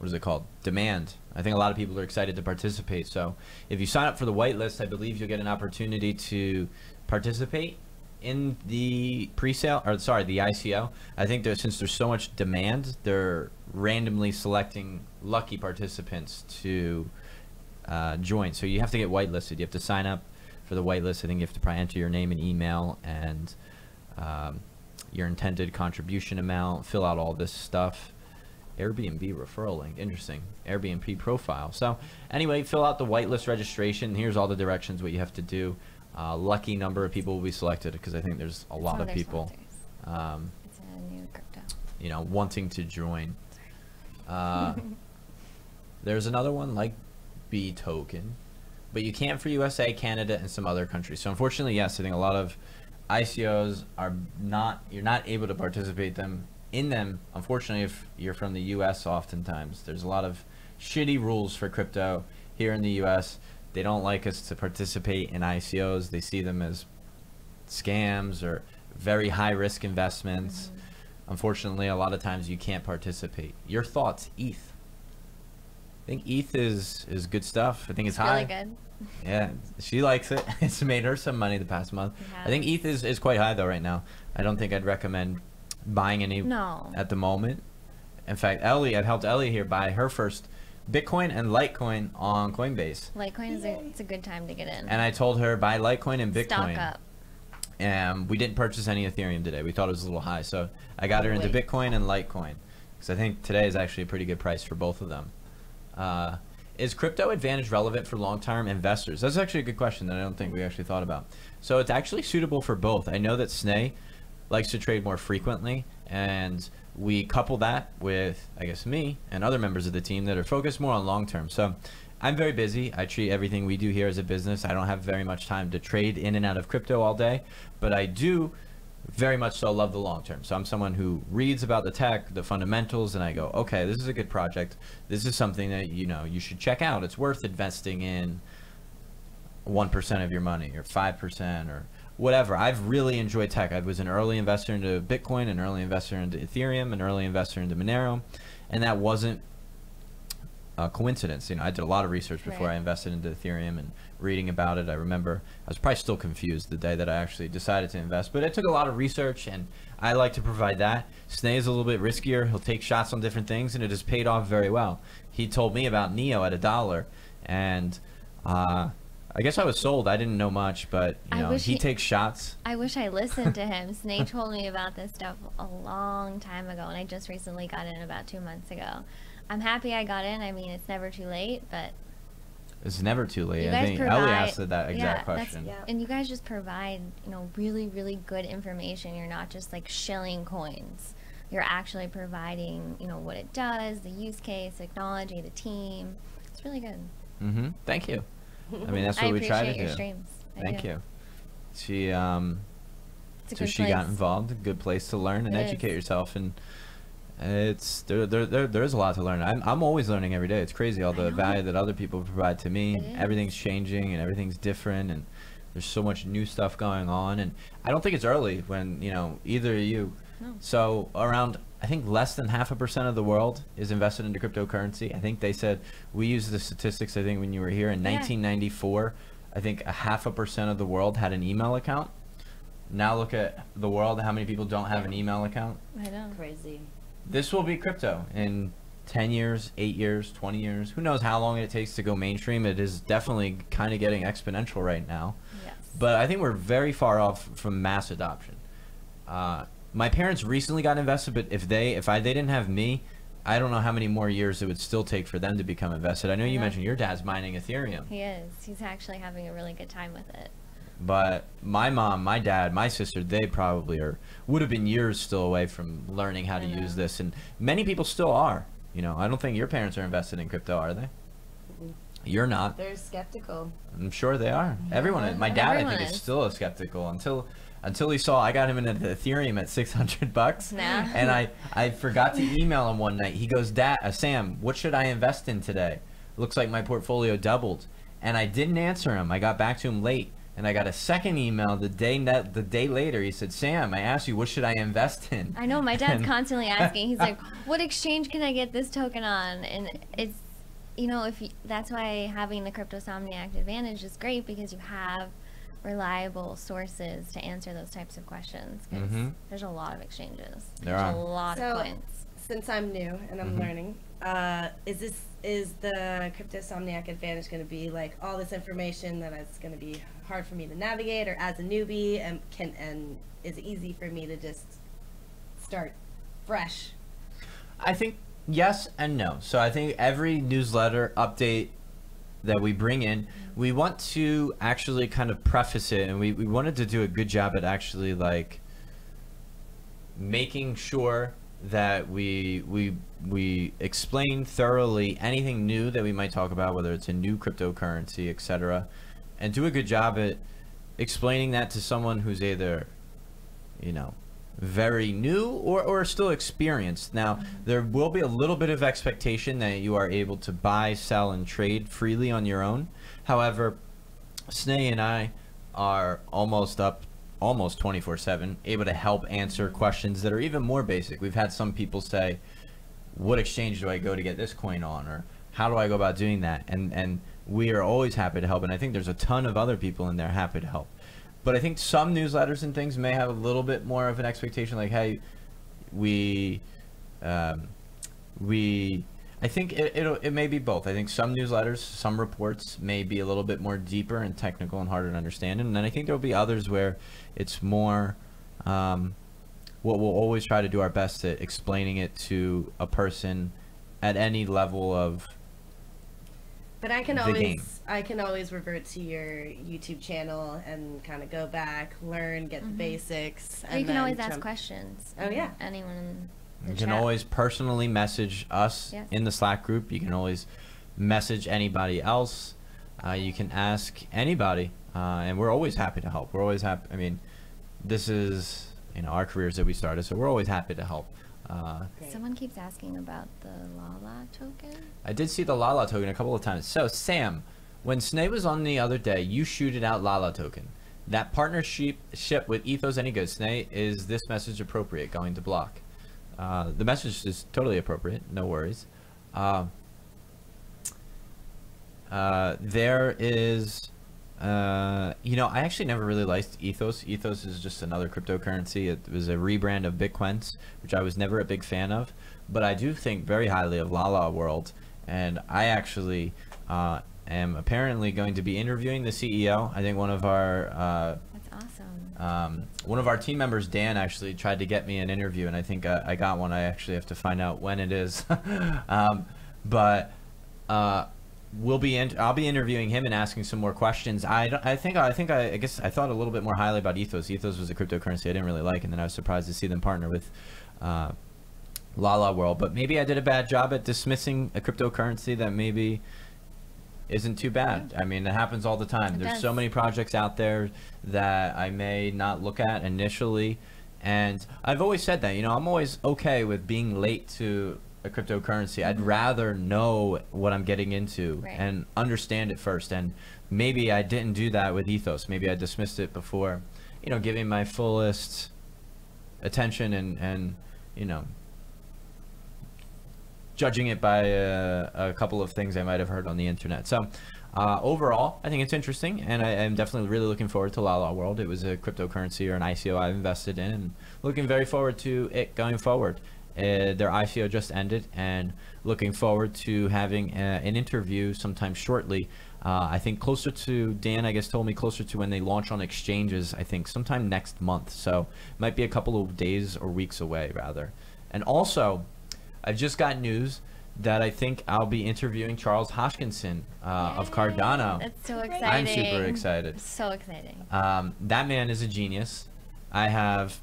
is it called? Demand. I think a lot of people are excited to participate. So if you sign up for the whitelist, I believe you'll get an opportunity to participate in the pre-sale, or sorry, the ICO. I think since there's so much demand, they're randomly selecting lucky participants to join. So you have to get whitelisted. You have to sign up for the whitelist. I think you have to probably enter your name and email and your intended contribution amount, fill out all this stuff. Airbnb referral link, interesting. Airbnb profile. So anyway, fill out the whitelist registration. Here's all the directions, what you have to do. Lucky number of people will be selected, because I think there's a lot of people It's a new crypto. you know, wanting to join. There's another one like betoken, but you can't for USA, Canada, and some other countries. So unfortunately, yes, I think a lot of ICOs are not, you're not able to participate in them. Unfortunately, if you're from the US, oftentimes there's a lot of shitty rules for crypto here in the US. They don't like us to participate in ICOs. They see them as scams or very high risk investments. Unfortunately, a lot of times you can't participate. Your thoughts, ETH? I think ETH is good stuff. I think it's high. Really good. Yeah, she likes it. It's made her some money the past month. I think ETH is quite high though right now. I don't think I'd recommend buying any at the moment. In fact, I've helped Ellie here buy her first Bitcoin and Litecoin on Coinbase. Litecoin it's a good time to get in. And I told her buy Litecoin and Bitcoin. Stock up. And we didn't purchase any Ethereum today. We thought it was a little high, so I got her into Bitcoin and Litecoin, because I think today is actually a pretty good price for both of them. Is crypto advantage relevant for long-term investors? That's actually a good question that I don't think we actually thought about. So it's actually suitable for both. I know that Snay likes to trade more frequently, and we couple that with, I guess, me and other members of the team that are focused more on long-term. So I'm very busy. I treat everything we do here as a business. I don't have very much time to trade in and out of crypto all day, but I do very much so love the long term. So I'm someone who reads about the tech, the fundamentals, and I go, okay, this is a good project. This is something that, you know, you should check out. It's worth investing in 1% of your money or 5% or whatever. I've really enjoyed tech. I was an early investor into Bitcoin, an early investor into Ethereum, an early investor into Monero, and that wasn't a coincidence. You know, I did a lot of research before I invested into Ethereum and reading about it. I remember I was probably still confused the day that I actually decided to invest, but it took a lot of research, and I like to provide that. Snay is a little bit riskier. He'll take shots on different things, and it has paid off very well. He told me about Neo at $1, and I guess I was sold. I didn't know much, but you know, he takes shots. I wish I listened to him. Snake told me about this stuff a long time ago, and I just recently got in about 2 months ago. I'm happy I got in. I mean, it's never too late, but it's never too late. I think Ellie asked that exact question. And you guys just provide, you know, really, really good information. You're not just like shilling coins. You're actually providing, you know, what it does, the use case, technology, the team. It's really good. Mm-hmm. Thank you. I mean, that's what we try to do. I appreciate your streams. Thank you. She so she place. got involved. A good place to learn and educate yourself, and it's there's a lot to learn. I'm always learning every day. It's crazy all the value that other people provide to me. Everything's changing and everything's different, and there's so much new stuff going on. And I don't think it's early when, you know, either of you. No. So around, I think less than 0.5% of the world is invested into cryptocurrency. I think they said, we used the statistics, I think when you were here in 1994, I think 0.5% of the world had an email account. Now look at the world, how many people don't have an email account? I know. Crazy. This will be crypto in 10 years, 8 years, 20 years. Who knows how long it takes to go mainstream. It is definitely kind of getting exponential right now. Yes. But I think we're very far off from mass adoption. My parents recently got invested, but if they didn't have me, I don't know how many more years it would still take for them to become invested. I know you mentioned your dad's mining Ethereum. He is. He's actually having a really good time with it. But my mom, my dad, my sister, they probably would have been years still away from learning how to use this, and many people still are. You know, I don't think your parents are invested in crypto, are they? You're not. They're skeptical. I'm sure they are. Everyone is. My dad, Everyone I think, is is still skeptical until he saw I got him into Ethereum at $600. Nah. And I forgot to email him one night. He goes, Sam, what should I invest in today? Looks like my portfolio doubled. And I didn't answer him. I got back to him late. And I got a second email the day later. He said, Sam, I asked you, what should I invest in? I know, my dad's constantly asking. He's like, what exchange can I get this token on? And it's, you know, that's why having the Cryptosomniac advantage is great, because you have reliable sources to answer those types of questions. Because there's a lot of exchanges. There's a lot of coins. Since I'm new and I'm learning, is the Cryptosomniac advantage going to be like all this information that it's going to be hard for me to navigate, or as a newbie, and is it easy for me to just start fresh? I think yes and no. So I think every newsletter update that we bring in, we want to actually kind of preface it, and we wanted to do a good job at actually like making sure that we explain thoroughly anything new that we might talk about, whether it's a new cryptocurrency, etc., and do a good job at explaining that to someone who's either, you know, very new or still experienced. Now, there will be a little bit of expectation that you are able to buy, sell, and trade freely on your own. However, Sneh and I are almost 24/7 able to help answer questions that are even more basic. We've had some people say, what exchange do I go to get this coin on, or how do I go about doing that? And we are always happy to help, and I think there's a ton of other people in there happy to help. But I think some newsletters and things may have a little bit more of an expectation, like, hey, I think it may be both. I think some newsletters, some reports may be a little bit more deeper and technical and harder to understand. And then I think there'll be others where it's more, what we'll always try to do our best at explaining it to a person at any level of But I can always revert to your YouTube channel and kind of go back, learn, get the basics. And you can always ask questions. Oh yeah. Anyone in the You can chat. always personally message us in the Slack group. You can always message anybody else. You can ask anybody, and we're always happy to help. We're always happy. I mean, this is, you know, our careers that we started, so we're always happy to help. Someone keeps asking about the Lala token. I did see the Lala token a couple of times. So, Sam, when Sneh was on the other day, you shooted out Lala token. That partnership with Ethos Any Good, Sneh, is this message appropriate? Going to block. The message is totally appropriate. No worries. There is, you know, I actually never really liked Ethos. Ethos is just another cryptocurrency. It was a rebrand of Bitcoins, which I was never a big fan of. But I do think very highly of Lala World, and I actually am apparently going to be interviewing the CEO. I think one of our That's awesome. one of our team members, Dan, actually tried to get me an interview, and I think I got one. I actually have to find out when it is. But I'll be interviewing him and asking some more questions. I guess I thought a little bit more highly about Ethos. Ethos was a cryptocurrency I didn't really like, and then I was surprised to see them partner with Lala World. But maybe I did a bad job at dismissing a cryptocurrency that maybe isn't too bad. I mean, it happens all the time. There's so many projects out there that I may not look at initially, and I've always said that, you know, I'm always okay with being late to a cryptocurrency. I'd rather know what I'm getting into and understand it first, and maybe I didn't do that with Ethos. Maybe I dismissed it before, you know, giving my fullest attention and you know, judging it by a couple of things I might have heard on the internet. So overall, I think it's interesting, and I am definitely really looking forward to Lala World. It was a cryptocurrency or an ICO I've invested in, and looking very forward to it going forward. Their ICO just ended, and looking forward to having an interview sometime shortly. I think closer to, Dan, I guess, told me closer to when they launch on exchanges, I think sometime next month. So it might be a couple of days or weeks away, rather. And also, I've just got news that I think I'll be interviewing Charles Hoskinson of Yay! Cardano. That's so I'm exciting. I'm super excited. So exciting. That man is a genius. I have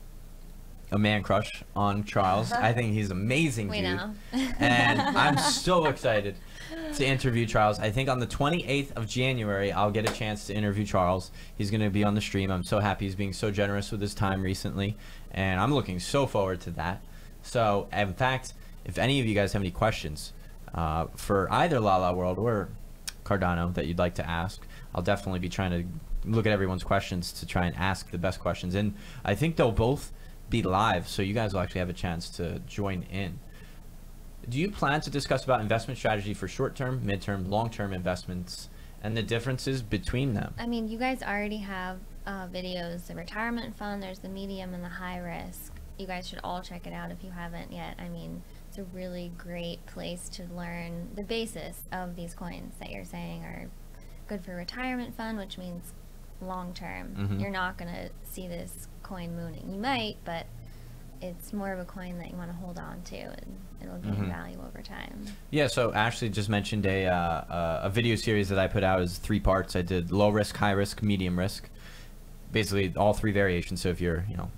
a man crush on Charles. I think he's amazing, We dude. know. And I'm so excited to interview Charles. I think on the 28th of January, I'll get a chance to interview Charles. He's going to be on the stream. I'm so happy he's being so generous with his time recently, and I'm looking so forward to that. So, in fact, if any of you guys have any questions for either Lala World or Cardano that you'd like to ask, I'll definitely be trying to look at everyone's questions to try and ask the best questions. And I think they'll both be live, so you guys will actually have a chance to join in. Do you plan to discuss about investment strategy for short-term, mid-term, long-term investments and the differences between them? I mean, you guys already have videos, the retirement fund, there's the medium and the high risk. You guys should all check it out if you haven't yet. I mean, it's a really great place to learn the basis of these coins that you're saying are good for retirement fund, which means long-term. You're not going to see this coin mooning. You might, but it's more of a coin that you want to hold on to, and it'll gain value over time. Yeah, so Ashley just mentioned a video series that I put out is 3 parts. I did low risk, high risk, medium risk, basically all 3 variations. So if you're, you know,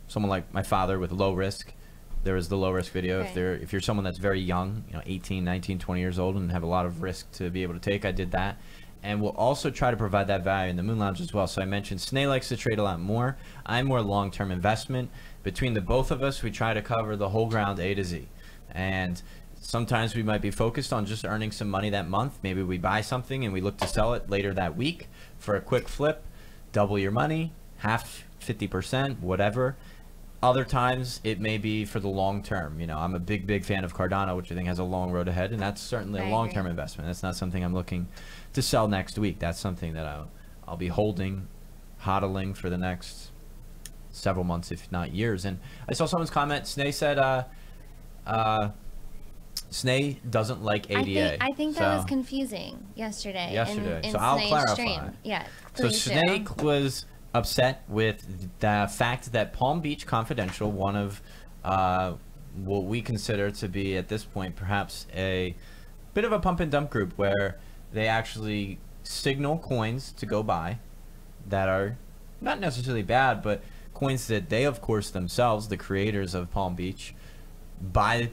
someone like my father with low risk, there was the low risk video. Right. If you're someone that's very young, you know, 18, 19, 20 years old and have a lot of risk to be able to take, I did that. And we'll also try to provide that value in the Moon Lounge as well. So I mentioned Snay likes to trade a lot more. I'm more long-term investment. Between the both of us, we try to cover the whole ground A to Z. And sometimes we might be focused on just earning some money that month. Maybe we buy something and we look to sell it later that week for a quick flip, double your money, half, 50%, whatever. Other times it may be for the long term. You know, I'm a big fan of Cardano, which I think has a long road ahead, and that's certainly a long-term investment. That's not something I'm looking to sell next week. That's something that I'll be holding, hodling for the next several months, if not years. And I saw someone's comment. Snay said, Snay doesn't like ADA. I think that was confusing yesterday. In So I'll Snake's clarify. stream. Yeah. So Please do. Snake was upset with the fact that Palm Beach Confidential, one of what we consider to be at this point perhaps a bit of a pump and dump group, where they actually signal coins to go buy that are not necessarily bad, but coins that they, of course, themselves, the creators of Palm Beach, buy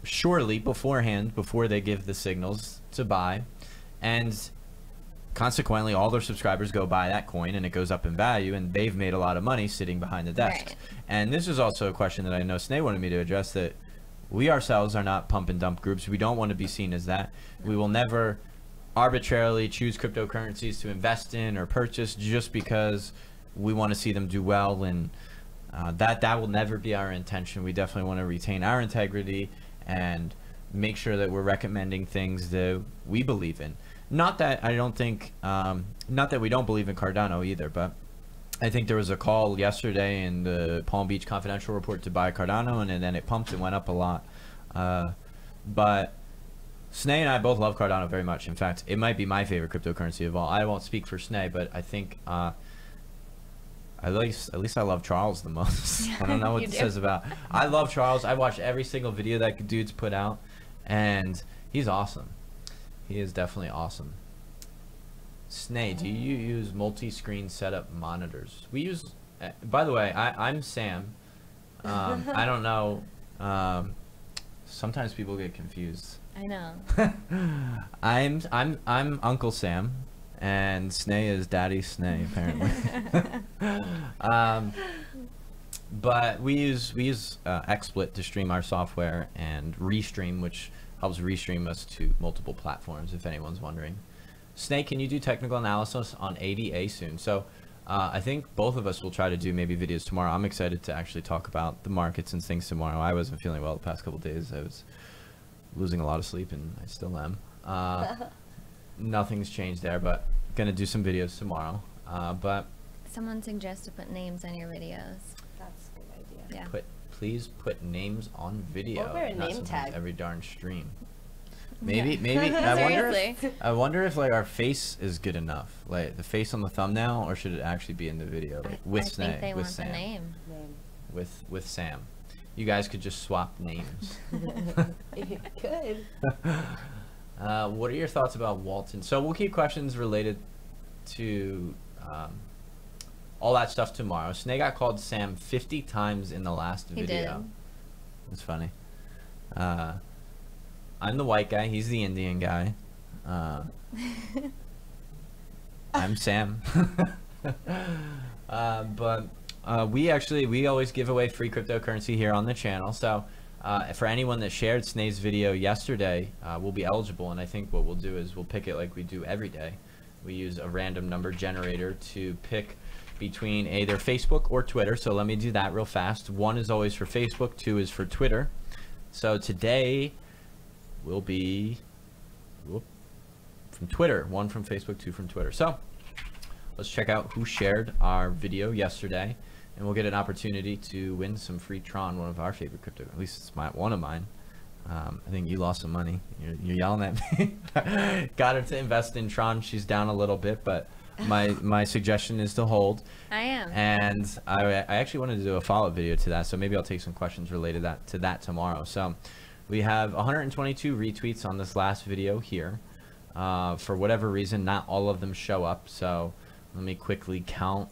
surely beforehand, before they give the signals to buy, and consequently all their subscribers go buy that coin and it goes up in value, and they've made a lot of money sitting behind the desk. Right. And this is also a question that I know Snay wanted me to address, that we ourselves are not pump and dump groups. We don't want to be seen as that. We will never arbitrarily choose cryptocurrencies to invest in or purchase just because we want to see them do well, and that will never be our intention. We definitely want to retain our integrity and make sure that we're recommending things that we believe in. Not that I don't think, not that we don't believe in Cardano either, but I think there was a call yesterday in the Palm Beach Confidential report to buy Cardano, and then it pumped and went up a lot. But Snay and I both love Cardano very much. In fact, it might be my favorite cryptocurrency of all. I won't speak for Snay, but I think at least I love Charles the most. I don't know what it says about. I love Charles. I watch every single video that dude's put out, and he's awesome. He is definitely awesome. Snay, do you use multi-screen setup monitors? We use. By the way, I'm Sam. I don't know. Sometimes people get confused. I know. I'm Uncle Sam, and Snay is Daddy Snay apparently. But we use XSplit to stream our software, and Restream, which helps restream us to multiple platforms, if anyone's wondering. Snay, can you do technical analysis on ADA soon? So I think both of us will try to do maybe videos tomorrow. I'm excited to actually talk about the markets and things tomorrow. I wasn't feeling well the past couple of days. I was losing a lot of sleep, and I still am. Nothing's changed there, but gonna do some videos tomorrow. But Someone suggests to put names on your videos. That's a good idea. Yeah. please put names on video. Or wear a not name sometimes tag. every darn stream. Maybe Seriously. I wonder if like our face is good enough, like the face on the thumbnail, or should it actually be in the video, like, with I Snay, think they with want Sam, the name. with Sam. you guys could just swap names. You could. What are your thoughts about Walton? So we'll keep questions related to all that stuff tomorrow. Snake got called Sam 50 times in the last video. He did. It's funny. I'm the white guy. He's the Indian guy. I'm Sam. But we always give away free cryptocurrency here on the channel. So for anyone that shared Snake's video yesterday, we'll be eligible. And I think what we'll do is we'll pick it like we do every day. We use a random number generator to pick between either Facebook or Twitter. So let me do that real fast. 1 is always for Facebook, 2 is for Twitter. So today will be from Twitter, 1 from Facebook, 2 from Twitter. So let's check out who shared our video yesterday, and we'll get an opportunity to win some free Tron, one of our favorite crypto. At least it's one of mine. I think you lost some money. You're yelling at me. Got her to invest in Tron. She's down a little bit, but my suggestion is to hold. I am. And I actually wanted to do a follow-up video to that, so maybe I'll take some questions related to that tomorrow. So we have 122 retweets on this last video here. For whatever reason, not all of them show up. So let me quickly count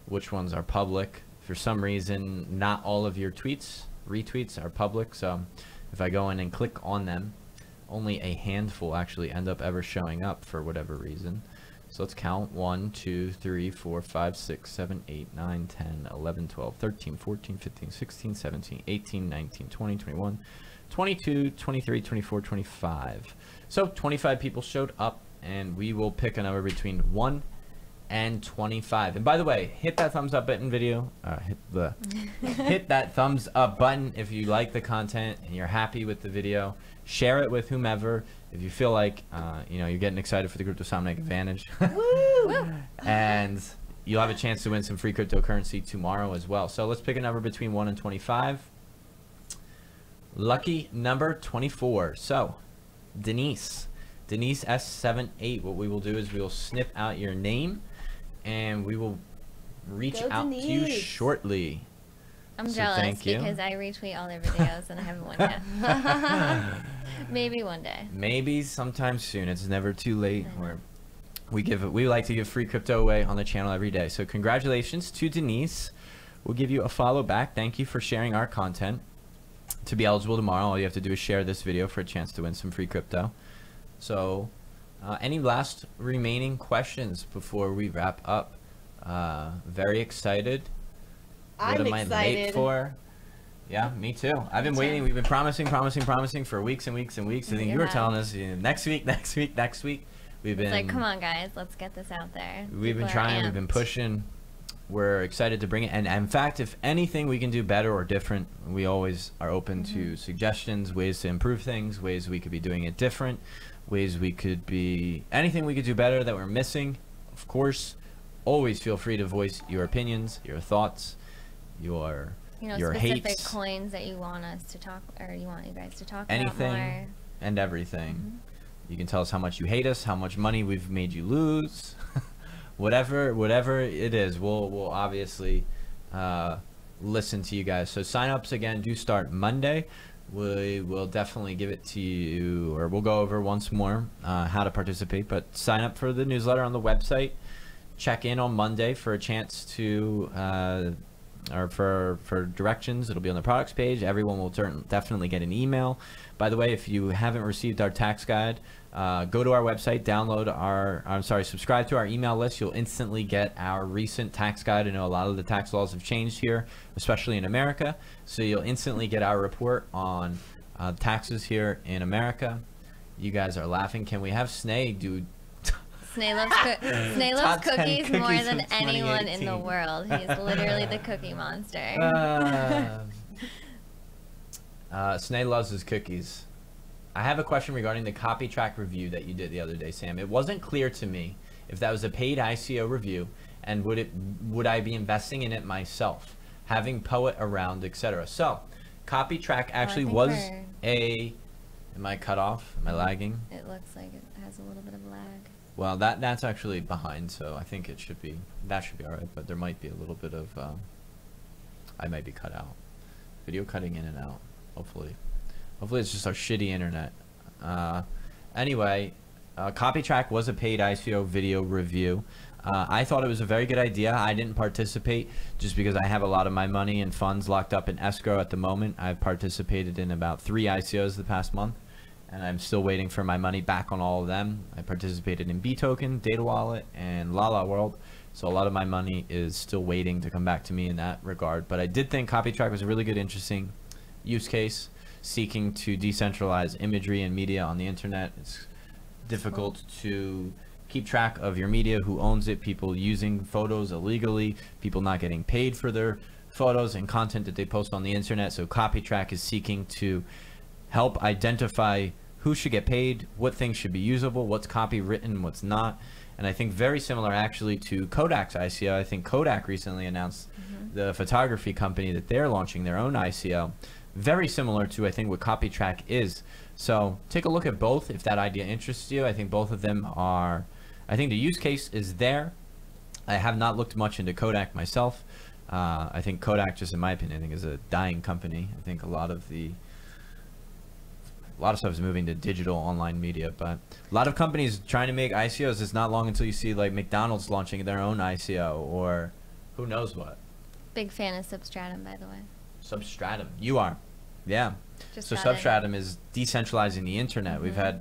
which ones are public. For some reason, not all of your retweets are public. So if I go in and click on them, only a handful actually end up ever showing up for whatever reason. So let's count 1, 2, 3, 4, 5, 6, 7, 8, 9, 10, 11, 12, 13, 14, 15, 16, 17, 18, 19, 20, 21, 22, 23, 24, 25. So 25 people showed up, and we will pick a number between 1 and 25. And by the way, hit that thumbs up button hit that thumbs up button if you like the content and you're happy with the video. Share it with whomever if you feel like you're getting excited for the Cryptosomniac Advantage. Woo! And you'll have a chance to win some free cryptocurrency tomorrow as well. So let's pick a number between 1 and 25. Lucky number 24. So Denise S78. What we will do is we will snip out your name, and we will reach out to you shortly. I'm So jealous thank you. because I retweet all their videos and I haven't won yet. Maybe one day. Maybe sometime soon. It's never too late. We like to give free crypto away on the channel every day. So congratulations to Denise. We'll give you a follow back. Thank you for sharing our content. To be eligible tomorrow, all you have to do is share this video for a chance to win some free crypto. So any last remaining questions before we wrap up? Very excited. What am I late for? Yeah, me too. I've been waiting. We've been promising for weeks and weeks and weeks. I think you were telling us next week. We've been It's like, come on, guys, let's get this out there. We've been trying. We've been pushing. We're excited to bring it. And in fact, if anything we can do better or different, we always are open to suggestions, ways to improve things, ways we could be doing it different, ways we could be anything we could do better that we're missing. Of course, always feel free to voice your opinions, your thoughts, your specific hates, coins that you want us to talk, or you want you guys to talk anything about more. and everything. You can tell us how much you hate us, how much money we've made you lose. whatever it is, we'll obviously listen to you guys. So sign-ups again do start Monday. We will definitely give it to you, or we'll go over once more how to participate, but sign up for the newsletter on the website. Check in on Monday for a chance to or for directions. It'll be on the products page. Everyone will definitely get an email. By the way, if you haven't received our tax guide, go to our website, subscribe to our email list. You'll instantly get our recent tax guide. I know a lot of the tax laws have changed here, especially in America. So you'll instantly get our report on taxes here in America. You guys are laughing. Can we have Snay do... Snay loves cookies more cookies than of anyone in 2018. the world. He's literally the cookie monster. Snay loves his cookies. I have a question regarding the copy track review that you did the other day, Sam. It wasn't clear to me if that was a paid ICO review, and would I be investing in it myself, having Poet around, etc. So, copy track actually was a... Am I cut off? Am I lagging? It looks like it has a little bit of lag. Well, that's actually behind, so I think that should be all right. But there might be a little bit of I might be cut out. Video cutting in and out. Hopefully it's just our shitty internet. Anyway, CopyTrack was a paid ICO video review. I thought it was a very good idea. I didn't participate just because I have a lot of my money and funds locked up in escrow at the moment. I've participated in about 3 ICOs the past month, and I'm still waiting for my money back on all of them. I participated in betoken, Data Wallet, and Lala World. So a lot of my money is still waiting to come back to me in that regard. But I did think CopyTrack was a really good, interesting use case, seeking to decentralize imagery and media on the internet. It's difficult to keep track of your media, who owns it, people using photos illegally, people not getting paid for their photos and content that they post on the internet. So CopyTrack is seeking to help identify who should get paid, what things should be usable, what's copywritten, what's not. And I think very similar actually to Kodak's ICO. I think Kodak recently announced the photography company that they're launching their own ICO. Very similar to, I think, what CopyTrack is. So take a look at both if that idea interests you. I think both of them are, I think the use case is there. I have not looked much into Kodak myself. I think Kodak, just in my opinion, I think is a dying company. I think a lot of stuff is moving to digital online media, but a lot of companies trying to make ICOs. It's not long until you see like McDonald's launching their own ICO or who knows what. Big fan of Substratum, by the way. Substratum. You are. Yeah. So got Substratum is decentralizing the internet. We've had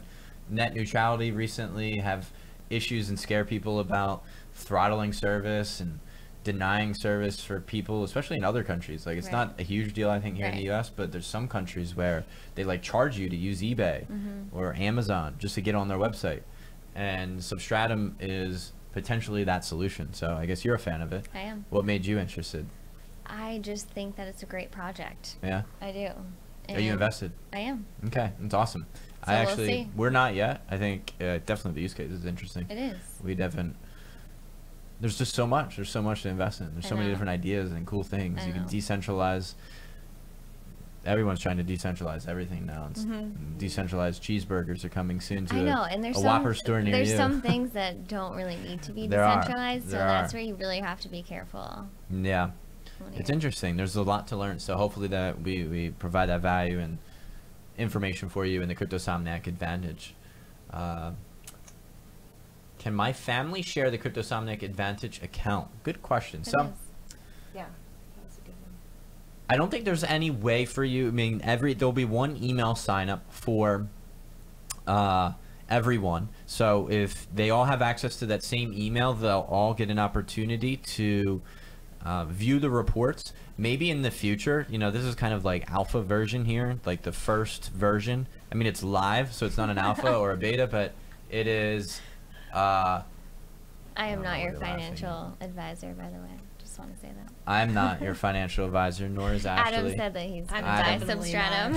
net neutrality recently have issues and scare people about throttling service and denying service for people, especially in other countries. Like it's not a huge deal, I think, here in the US, but there's some countries where they like charge you to use eBay or Amazon just to get on their website. And Substratum is potentially that solution. So I guess you're a fan of it. I am. What made you interested? I just think that it's a great project. Yeah. I do. Are you invested? I am. Okay, that's awesome. So we'll see. We're not yet. I think definitely the use case is interesting. It is. We definitely. There's just so much. There's so much to invest in. There's so many different ideas and cool things. You can decentralize. Everyone's trying to decentralize everything now. It's decentralized cheeseburgers are coming soon to and there's a Whopper store near you. There's some things that don't really need to be decentralized, so that's where you really have to be careful. Yeah. It's interesting. There's a lot to learn. So hopefully that we provide that value and information for you in the Cryptosomniac Advantage. Can my family share the Cryptosomniac Advantage account? Good question. So, yeah, that's a good one. I don't think there's any way for you. I mean, there'll be one email sign up for everyone. So if they all have access to that same email, they'll all get an opportunity to view the reports. Maybe in the future, this is kind of like alpha version here, like the first version. I mean, it's live, so it's not an alpha or a beta, but it is. I am not your financial advisor, by the way. Just want to say that. I'm not your financial advisor, nor is Ashley. Adam said that he's going to buy Substratum.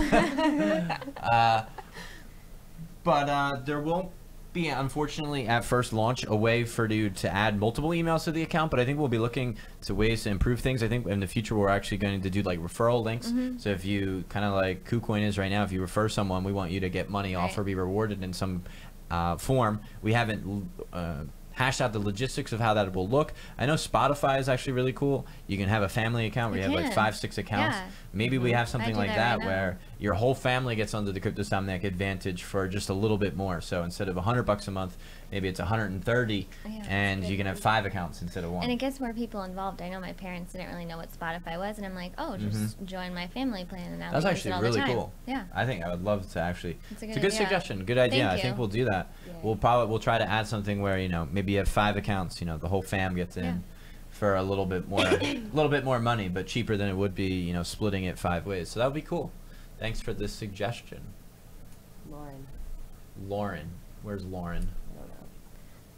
But there won't be, unfortunately, at first launch, a way for you to add multiple emails to the account, but I think we'll be looking to ways to improve things. I think in the future we're actually going to do like referral links. So if you kind of like KuCoin is right now, if you refer someone, we want you to get money off or be rewarded in some form. We haven't hashed out the logistics of how that will look. I know Spotify is actually really cool. You can have a family account where you have like 5-6 accounts. Yeah. Maybe we have something like that right where your whole family gets under the Cryptosomniac Advantage for just a little bit more. So instead of $100 a month, maybe it's 130, and you can have 5 accounts instead of 1. And it gets more people involved. I know my parents didn't really know what Spotify was, and I'm like, oh, just join my family plan. And now that's actually really cool. Yeah. I think I would love to actually. It's a good suggestion. Good idea. Thank I think we'll do that. Yeah. We'll try to add something where maybe you have 5 accounts. The whole fam gets in for a little bit more money, but cheaper than it would be splitting it 5 ways. So that would be cool. Thanks for this suggestion. Lauren. Where's Lauren? I don't know.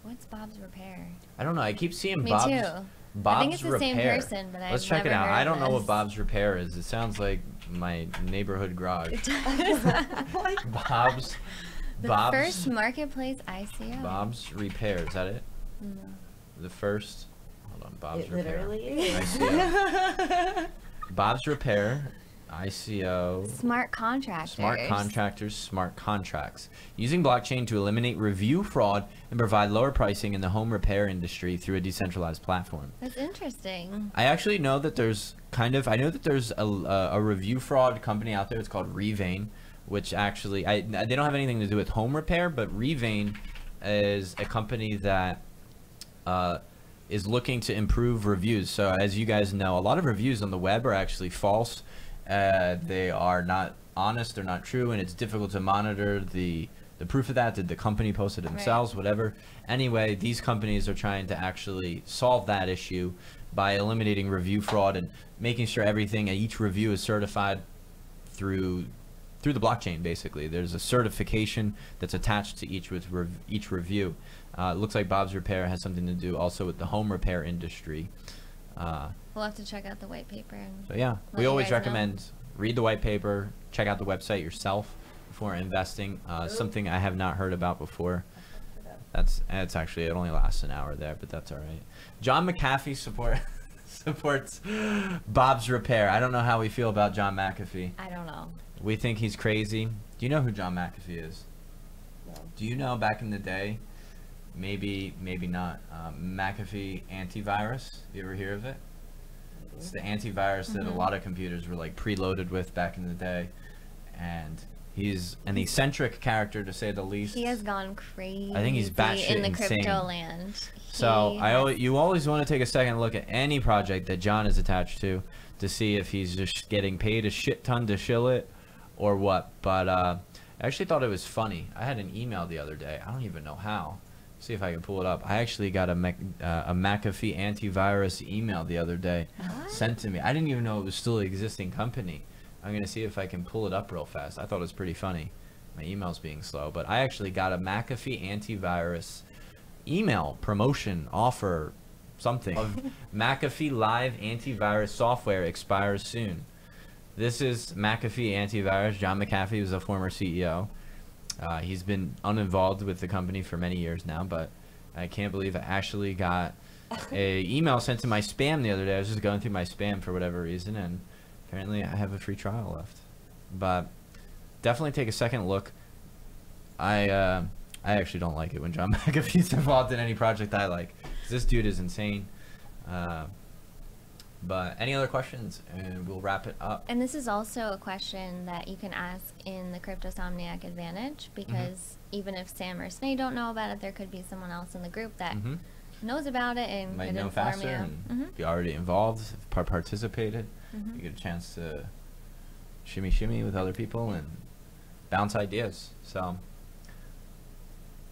What's Bob's Repair? I don't know. I keep seeing Me Bob's. too. Bob's I think it's the Repair. same person, but Let's I've check it never out. heard I of don't know what this. Bob's Repair is. It sounds like my neighborhood garage. The Bob's first marketplace ICO. Bob's Repair. Is that it? No. The first. Hold on. Bob's It Repair. literally is. ICO. Bob's Repair. ICO. Smart contractors. Smart contractors, smart contracts. Using blockchain to eliminate review fraud and provide lower pricing in the home repair industry through a decentralized platform. That's interesting. I actually know that there's I know that there's a review fraud company out there. It's called Revain, which actually, they don't have anything to do with home repair, but Revain is a company that is looking to improve reviews. So as you guys know, a lot of reviews on the web are actually false. They are not honest, they're not true, and it's difficult to monitor the proof of that. Did the company post it themselves? Right. Whatever. Anyway, these companies are trying to actually solve that issue by eliminating review fraud and making sure everything at each review is certified through the blockchain. Basically, there's a certification that's attached to each review. It looks like Bob's Repair has something to do also with the home repair industry. We'll have to check out the white paper. So yeah, we always recommend read the white paper, check out the website yourself before investing. Something I have not heard about before. It's actually, it only lasts an hour there, but that's all right. John McAfee supports Bob's Repair. I don't know how we feel about John McAfee. I don't know. We think he's crazy. Do you know who John McAfee is? No. Do you know back in the day? Maybe not. McAfee antivirus. You ever hear of it? It's the antivirus that a lot of computers were like preloaded with back in the day, and he's an eccentric character to say the least. He has gone crazy. I think he's batshit in the insane. crypto land. So you always want to take a second look at any project that John is attached to see if he's just getting paid a shit ton to shill it or what. But I actually thought it was funny. I had an email the other day. I don't even know how. See if I can pull it up. I actually got a McAfee antivirus email the other day sent to me. I didn't even know it was still an existing company. I'm going to see if I can pull it up real fast. I thought it was pretty funny. My email's being slow, but I actually got a McAfee antivirus email promotion offer something of McAfee live antivirus software expires soon. This is McAfee antivirus. John McAfee was a former CEO. He's been uninvolved with the company for many years now, but I can't believe I actually got a email sent to my spam the other day. I was just going through my spam for whatever reason, and apparently I have a free trial left. But definitely take a second look. I actually don't like it when John McAfee's involved in any project I like. This dude is insane. But any other questions, and we'll wrap it up. And this is also a question that you can ask in the Cryptosomniac Advantage, because even if Sam or Snay don't know about it, there could be someone else in the group that knows about it and might could know inform faster you. and be already involved, participated. You get a chance to shimmy with other people and bounce ideas. So,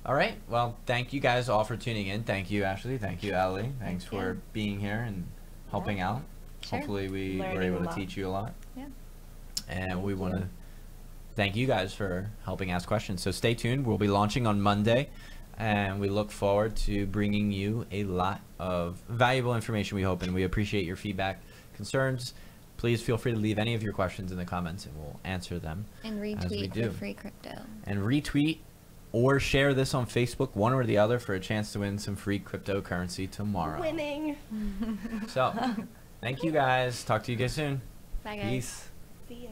all right. Well, thank you guys all for tuning in. Thank you, Ashley. Thank you, Ellie. Thanks for being here and helping out. Sure. Hopefully we Learning were able a to lot. teach you a lot. Yeah. And we want to thank you guys for helping ask questions. So stay tuned. We'll be launching on Monday, and we look forward to bringing you a lot of valuable information, we hope, and we appreciate your feedback, concerns. Please feel free to leave any of your questions in the comments, and we'll answer them. And retweet for free crypto. And retweet or share this on Facebook, one or the other, for a chance to win some free cryptocurrency tomorrow. Winning. So, thank you guys. Talk to you guys soon. Bye, guys. Peace. See ya.